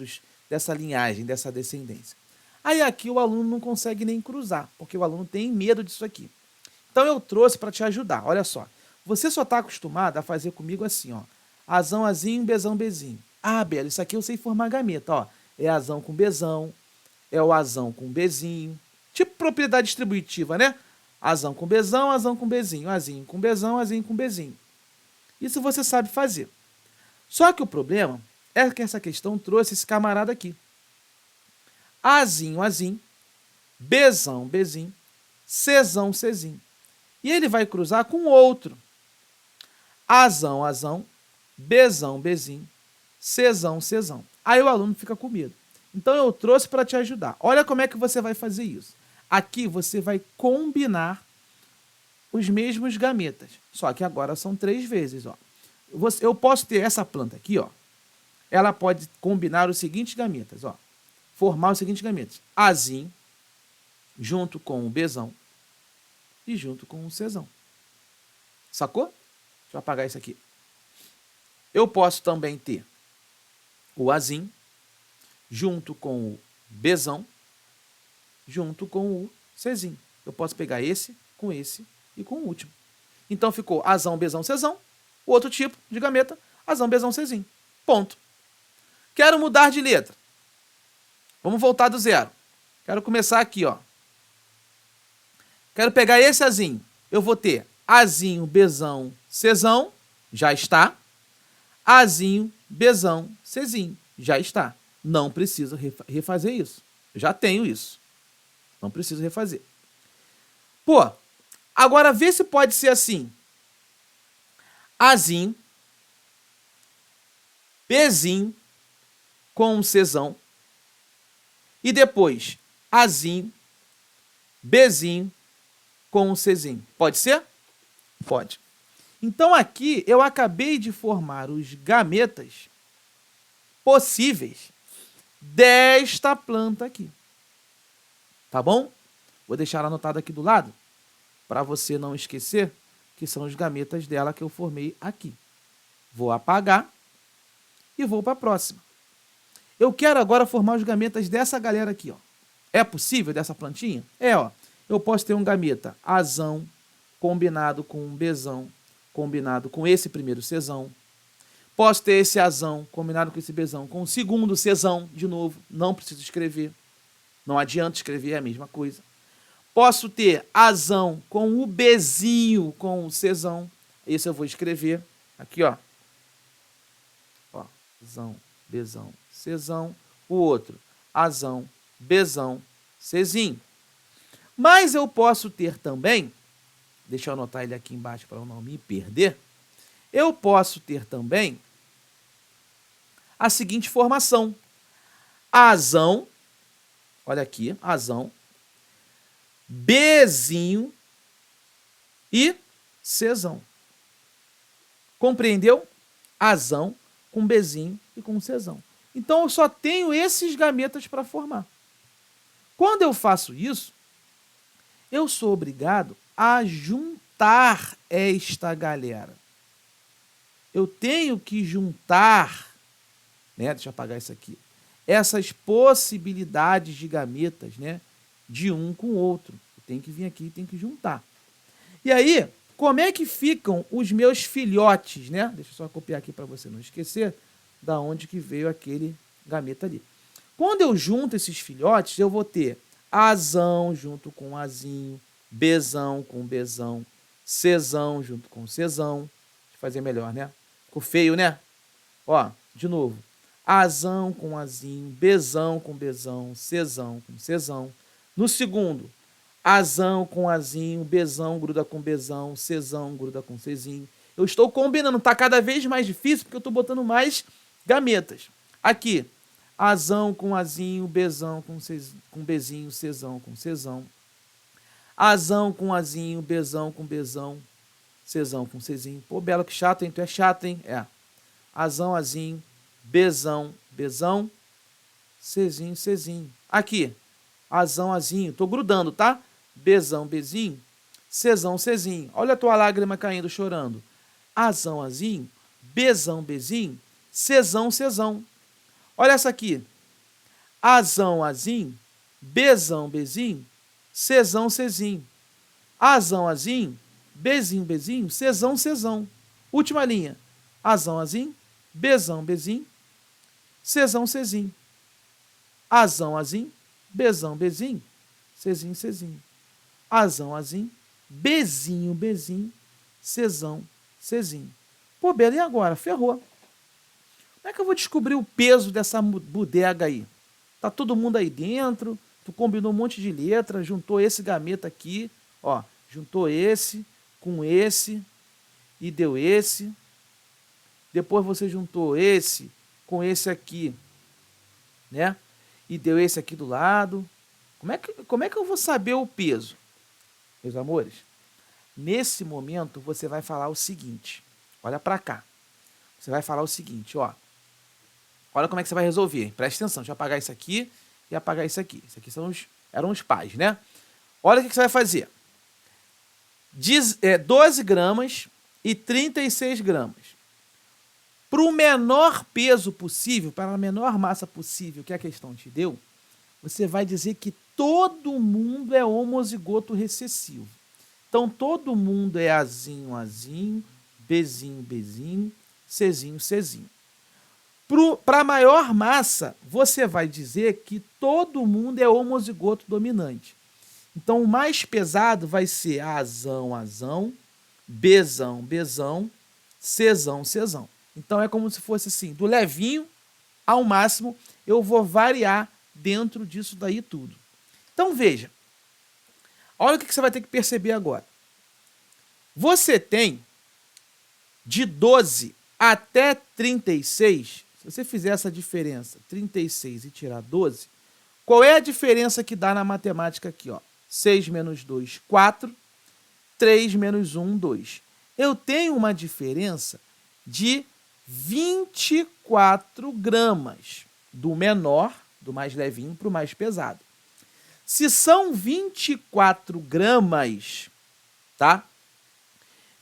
dessa linhagem, dessa descendência? Aí aqui o aluno não consegue nem cruzar, porque o aluno tem medo disso aqui. Então eu trouxe para te ajudar, olha só. Você só está acostumado a fazer comigo assim, ó. Azão, Azinho, Bzão, Bzinho. Ah, Belo, isso aqui eu sei formar gameta, ó. É azão com Bzão, é o azão com Bzinho. Tipo propriedade distributiva, né? Azão com Bzão, azão com Bzinho. Azinho com Bzão, azinho com Bzinho. Isso você sabe fazer. Só que o problema é que essa questão trouxe esse camarada aqui. Azinho, Azinho, Bzão, Bzinho, Czão, Czinho. E ele vai cruzar com outro. Azão, Azão, Bzão, Bzinho, Czão, Czão. Aí o aluno fica com medo. Então eu trouxe para te ajudar. Olha como é que você vai fazer isso. Aqui você vai combinar os mesmos gametas. Só que agora são 3 vezes. Ó. Eu posso ter essa planta aqui, ó. Ela pode combinar os seguintes gametas. Ó. Formar os seguintes gametas. Azinho, junto com o Bzão e junto com o Czão. Sacou? Deixa eu apagar isso aqui. Eu posso também ter o Azinho, junto com o Bzão, junto com o Czinho. Eu posso pegar esse e com o último. Então ficou Azão, Bzão, Czão. O outro tipo de gameta, Azão, Bzão, Czinho. Ponto. Quero mudar de letra. Vamos voltar do zero. Quero começar aqui, ó. Quero pegar esse Azinho. Eu vou ter Azinho, Bzão, Czão. Já está. Azinho, Bzão, Czinho. Já está. Não preciso refazer isso. Eu já tenho isso. Não preciso refazer. Pô, agora vê se pode ser assim. Azinho, Bzinho com um Czão. E depois, Azinho, Bzinho com um Czinho. Pode ser? Pode. Então aqui eu acabei de formar os gametas possíveis desta planta aqui. Tá bom? Vou deixar anotado aqui do lado, para você não esquecer que são os gametas dela que eu formei aqui. Vou apagar e vou para a próxima. Eu quero agora formar os gametas dessa galera aqui, ó. É possível dessa plantinha? É, ó. Eu posso ter um gameta Azão combinado com um Bzão, combinado com esse primeiro Czão. Posso ter esse Azão combinado com esse Bzão, com o segundo Czão, de novo. Não preciso escrever. Não adianta escrever, é a mesma coisa. Posso ter Azão com o Bzinho com o Czão. Esse eu vou escrever aqui, ó. Ó, Azão, Bzão, Czão. O outro, Azão, Bzão, Czinho. Mas eu posso ter também, deixa eu anotar ele aqui embaixo para eu não me perder. Eu posso ter também a seguinte formação. Azão, olha aqui, Azão, Bzinho e Czão. Compreendeu? Azão com Bzinho e com Czão. Então eu só tenho esses gametas para formar. Quando eu faço isso, eu sou obrigado a juntar esta galera. Eu tenho que juntar, né? Deixa eu apagar isso aqui. Essas possibilidades de gametas, né? De um com o outro. Eu tenho que vir aqui e tenho que juntar. E aí, como é que ficam os meus filhotes, né? Deixa eu só copiar aqui para você não esquecer da onde que veio aquele gameta ali. Quando eu junto esses filhotes, eu vou ter Azão junto com Azinho, Bzão com Bzão, Czão junto com Czão. Deixa eu fazer melhor, né? Ficou feio, né? Ó, de novo. Azão com Azinho, Bzão com Bzão, Czão com Czão. No segundo, Azão com Azinho, Bzão gruda com Bzão, Czão gruda com Czinho. Eu estou combinando, tá cada vez mais difícil porque eu estou botando mais gametas. Aqui, Azão com Azinho, Bzão com Bzinho, Czão com Czão. Azão com Azinho, Bzão com Bzão, Czão com Czinho. Pô, Belo, que chato, hein? Tu é chato, hein? É. Azão, Azinho, Bzão, Bzão, Czinho, Czinho. Aqui, Azão, Azinho. Tô grudando, tá? Bzão, Bzinho, Czão, Czinho. Olha a tua lágrima caindo, chorando. Azão, Azinho, Bzão, Bzinho, Czão, Czão. Olha essa aqui. Azão, Azinho, Bzão, Bzinho, Czão, Czinho. Azão, Azinho, Bzinho, Bzinho, Czão, Czão. Última linha. Azão, Azinho, Bzão, Bzinho, Czão, Czinho. Azão, Azinho, Bzão, Bzinho, Czinho, Czinho. Azão, Azinho, Bzinho, Bzinho, Czão, Czinho. Pô, Belo, e agora? Ferrou. Como é que eu vou descobrir o peso dessa bodega aí? Tá todo mundo aí dentro, tu combinou um monte de letra, juntou esse gameta aqui, ó, juntou esse com esse e deu esse. Depois você juntou esse com esse aqui, né? E deu esse aqui do lado. Como é que eu vou saber o peso? Meus amores, nesse momento você vai falar o seguinte. Olha para cá. Você vai falar o seguinte, ó. Olha como é que você vai resolver. Presta atenção, deixa eu apagar isso aqui e apagar isso aqui. Isso aqui eram os pais, né? Olha o que você vai fazer. 12 gramas e 36 gramas. Para o menor peso possível, para a menor massa possível que a questão te deu, você vai dizer que todo mundo é homozigoto recessivo. Então, todo mundo é Azinho, Azinho, Bzinho, Bzinho, Czinho, Czinho. Para a maior massa, você vai dizer que todo mundo é homozigoto dominante. Então, o mais pesado vai ser Azão, Azão, Bzão, Bzão, Czão, Czão. Então, é como se fosse assim, do levinho ao máximo, eu vou variar dentro disso daí tudo. Então, veja. Olha o que você vai ter que perceber agora. Você tem de 12 até 36, se você fizer essa diferença, 36 e tirar 12, qual é a diferença que dá na matemática aqui? Ó? 6 menos 2, 4. 3 menos 1, 2. Eu tenho uma diferença de 24 gramas, do menor, do mais levinho, para o mais pesado. Se são 24 gramas, tá?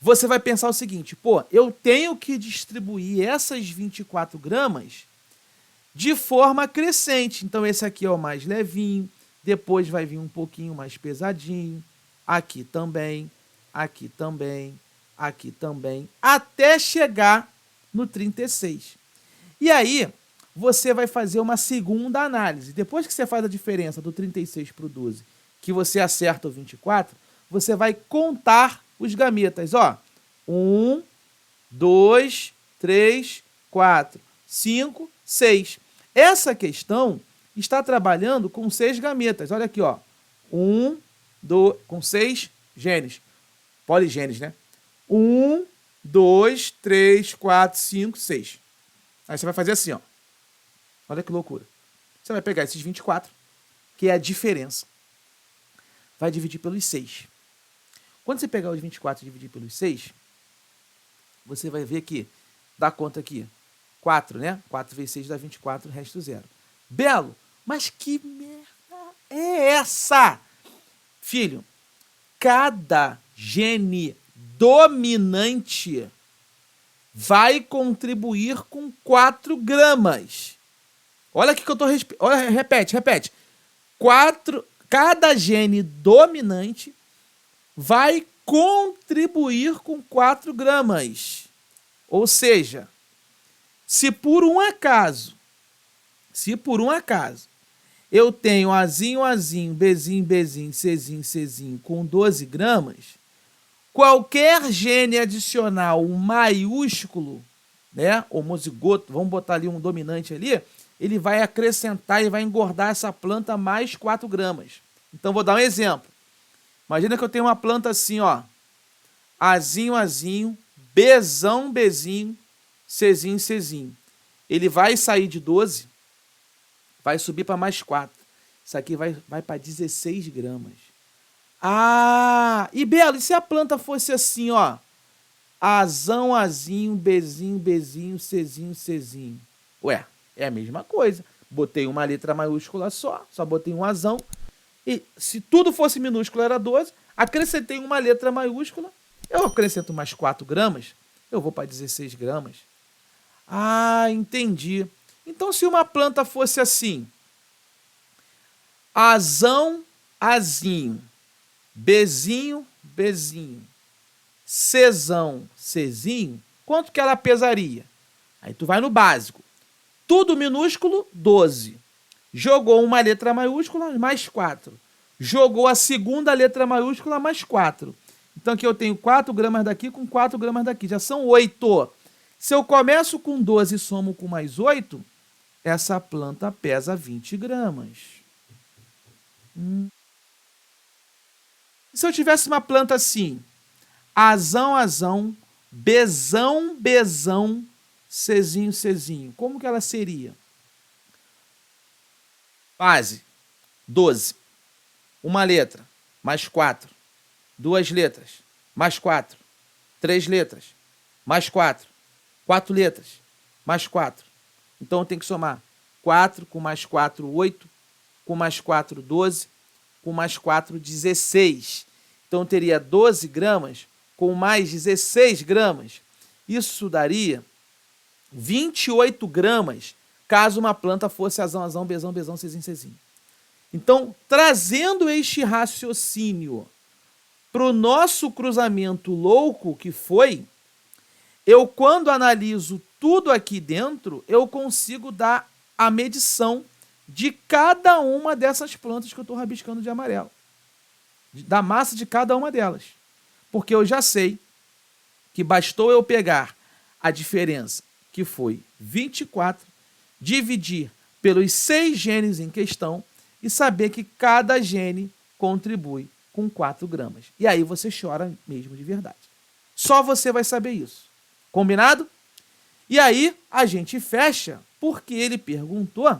Você vai pensar o seguinte, pô, eu tenho que distribuir essas 24 gramas de forma crescente. Então, esse aqui é o mais levinho, depois vai vir um pouquinho mais pesadinho, aqui também, aqui também, aqui também, até chegar no 36. E aí, você vai fazer uma segunda análise. Depois que você faz a diferença do 36 para o 12, que você acerta o 24, você vai contar os gametas. Ó, 1, 2, 3, 4, 5, 6. Essa questão está trabalhando com 6 gametas. Olha aqui, ó. 1, 2, com 6 genes. Poligenes, né? 1, 2, 3, 4, 5, 6. Aí você vai fazer assim, ó. Olha que loucura. Você vai pegar esses 24, que é a diferença. Vai dividir pelos 6. Quando você pegar os 24 e dividir pelos 6, você vai ver que dá conta aqui. 4, né? 4 vezes 6 dá 24, resto 0. Belo, mas que merda é essa? Filho, cada gene dominante vai contribuir com 4 gramas. Olha aqui que eu tô... Olha, repete. Cada gene dominante vai contribuir com 4 gramas. Ou seja, se por um acaso eu tenho Azinho, Bzinho, Czinho com 12 gramas, qualquer gene adicional maiúsculo, né, homozigoto, vamos botar ali um dominante ali, ele vai acrescentar e vai engordar essa planta mais 4 gramas. Então, vou dar um exemplo. Imagina que eu tenho uma planta assim, ó. Azinho, Bzinho, Czinho. Ele vai sair de 12, vai subir para mais 4. Isso aqui vai para 16 gramas. Ah, e Belo, e se a planta fosse assim, ó? Azinho, Bzinho, Czinho. Ué, é a mesma coisa. Botei uma letra maiúscula só botei um azão. E se tudo fosse minúsculo era 12, acrescentei uma letra maiúscula, eu acrescento mais 4 gramas, eu vou para 16 gramas. Ah, entendi. Então, se uma planta fosse assim, Azinho, Bzinho, Czinho, quanto que ela pesaria? Aí tu vai no básico. Tudo minúsculo, 12. Jogou uma letra maiúscula, mais 4. Jogou a segunda letra maiúscula, mais 4. Então aqui eu tenho 4 gramas daqui com 4 gramas daqui. Já são 8. Se eu começo com 12 e somo com mais 8, essa planta pesa 20 gramas. Se eu tivesse uma planta assim, Azão, Bzão, Czinho, como que ela seria? Base, 12. Uma letra, mais 4. 2 letras, mais 4. 3 letras, mais 4. 4 letras, mais 4. Então eu tenho que somar 4 com mais 4, 8. Com mais 4, 12. Com mais 4, 16. Então eu teria 12 gramas com mais 16 gramas. Isso daria 28 gramas caso uma planta fosse Azão, Bzão, Czinho. Então, trazendo este raciocínio para o nosso cruzamento louco que foi, eu, quando analiso tudo aqui dentro, eu consigo dar a medição de cada uma dessas plantas que eu estou rabiscando de amarelo. Da massa de cada uma delas. Porque eu já sei que bastou eu pegar a diferença, que foi 24, dividir pelos 6 genes em questão e saber que cada gene contribui com 4 gramas. E aí você chora mesmo de verdade. Só você vai saber isso. Combinado? E aí a gente fecha porque ele perguntou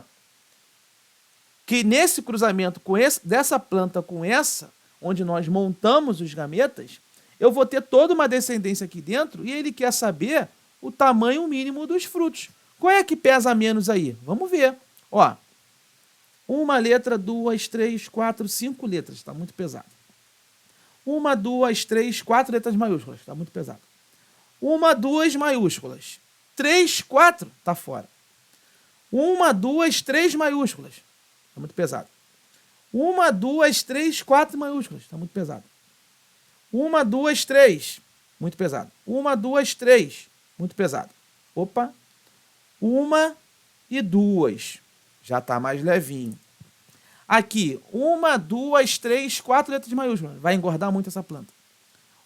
que nesse cruzamento dessa planta com essa, onde nós montamos os gametas, eu vou ter toda uma descendência aqui dentro e ele quer saber o tamanho mínimo dos frutos. Qual é que pesa menos aí? Vamos ver. Ó, uma letra, 2, 3, 4, 5 letras. Está muito pesado. 1, 2, 3, 4 letras maiúsculas. Está muito pesado. 1, 2 maiúsculas. 3, 4. Está fora. 1, 2, 3 maiúsculas. Está muito pesado. 1, 2, 3, 4 maiúsculas. Está muito pesado. 1, 2, 3. Muito pesado. 1, 2, 3. Muito pesado. Opa. 1 e 2. Já está mais levinho. Aqui, 1, 2, 3, 4 letras maiúsculas. Vai engordar muito essa planta.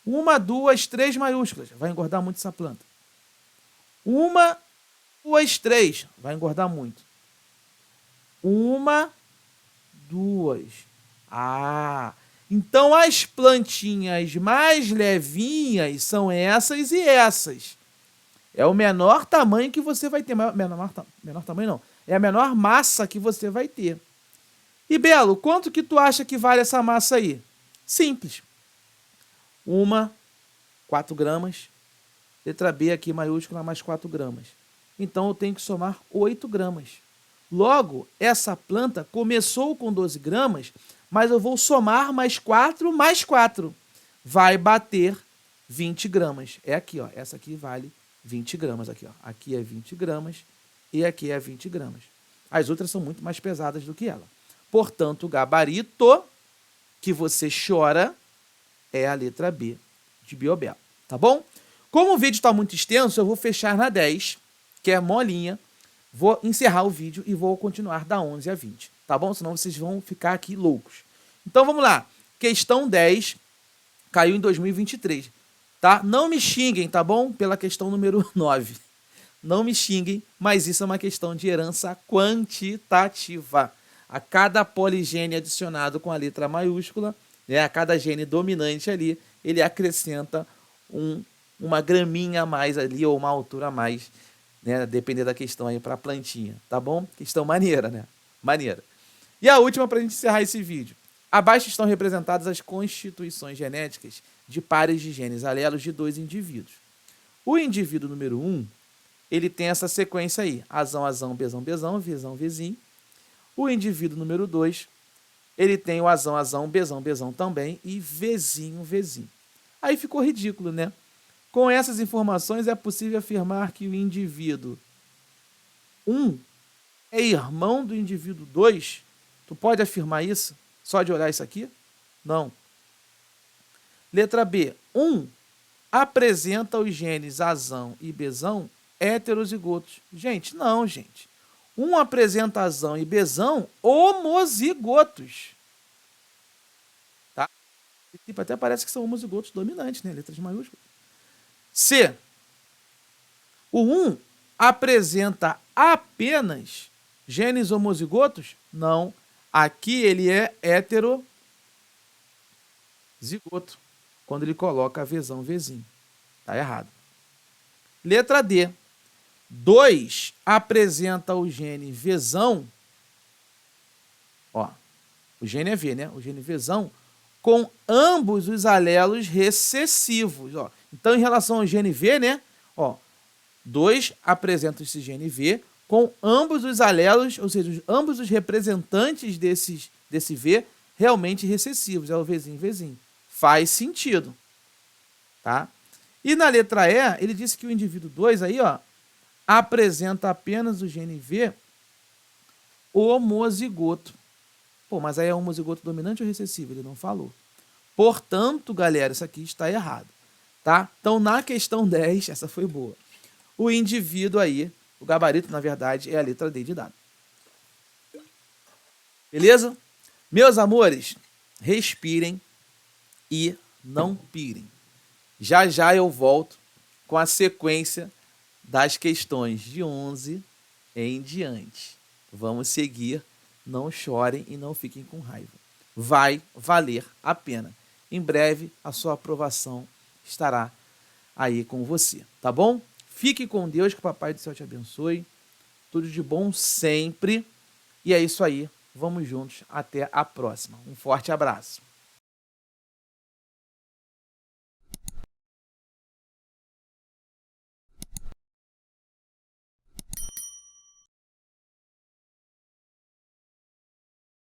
1, 2, 3 maiúsculas. Vai engordar muito essa planta. 1, 2, 3. Vai engordar muito. 1, 2. Ah, então as plantinhas mais levinhas são essas e essas. É o menor tamanho que você vai ter. Menor tamanho não. É a menor massa que você vai ter. E, Belo, quanto que tu acha que vale essa massa aí? Simples. 4 gramas. Letra B aqui maiúscula, mais 4 gramas. Então, eu tenho que somar 8 gramas. Logo, essa planta começou com 12 gramas, mas eu vou somar mais 4, vai bater 20 gramas. É aqui, ó. Essa aqui vale 20 gramas. Aqui, ó. Aqui é 20 gramas e aqui é 20 gramas. As outras são muito mais pesadas do que ela. Portanto, o gabarito que você chora é a letra B de Biobel, tá bom? Como o vídeo está muito extenso, eu vou fechar na 10, que é molinha. Vou encerrar o vídeo e vou continuar da 11 a 20, tá bom? Senão vocês vão ficar aqui loucos. Então vamos lá. Questão 10 caiu em 2023, tá? Não me xinguem, tá bom? Pela questão número 9. Não me xinguem, mas isso é uma questão de herança quantitativa. A cada poligene adicionado com a letra maiúscula, né, a cada gene dominante ali, ele acrescenta uma graminha a mais ali, ou uma altura a mais, né, dependendo da questão aí para a plantinha, tá bom? Questão maneira, né? Maneira. E a última para a gente encerrar esse vídeo. Abaixo estão representadas as constituições genéticas de pares de genes alelos de 2 indivíduos. O indivíduo número 1, ele tem essa sequência aí, azão, azão, bezão, bezão, vezão, vezinho. O indivíduo número 2, ele tem o azão, azão, bezão, bezão também e vezinho, vezinho. Aí ficou ridículo, né? Com essas informações, é possível afirmar que o indivíduo 1 é irmão do indivíduo 2? Tu pode afirmar isso? Só de olhar isso aqui? Não. Letra B. 1 apresenta os genes azão e bezão heterozigotos. Gente, não, gente. 1 apresenta azão e bezão homozigotos. Tá? Tipo, até parece que são homozigotos dominantes, né? Letras maiúsculas. C. O 1 apresenta apenas genes homozigotos? Não. Aqui ele é heterozigoto, quando ele coloca vezão, vezinho. Tá errado. Letra D. 2 apresenta o gene vezão. Ó, o gene é V, né? O gene vezão com ambos os alelos recessivos. Ó. Então, em relação ao gene V, né? Ó, 2 apresenta esse gene V com ambos os alelos, ou seja, ambos os representantes desse V realmente recessivos. É o Vzinho, Vzinho. Faz sentido. Tá? E na letra E, ele disse que o indivíduo 2 aí, ó, apresenta apenas o gene V homozigoto. Pô, mas aí é homozigoto dominante ou recessivo? Ele não falou. Portanto, galera, isso aqui está errado. Tá? Então, na questão 10, essa foi boa. O indivíduo aí, o gabarito, na verdade, é a letra D de dado. Beleza? Meus amores, respirem e não pirem. Já já eu volto com a sequência das questões de 11 em diante. Vamos seguir, não chorem e não fiquem com raiva. Vai valer a pena. Em breve, a sua aprovação estará aí com você, tá bom? Fique com Deus, que o Papai do Céu te abençoe. Tudo de bom sempre. E é isso aí. Vamos juntos. Até a próxima. Um forte abraço.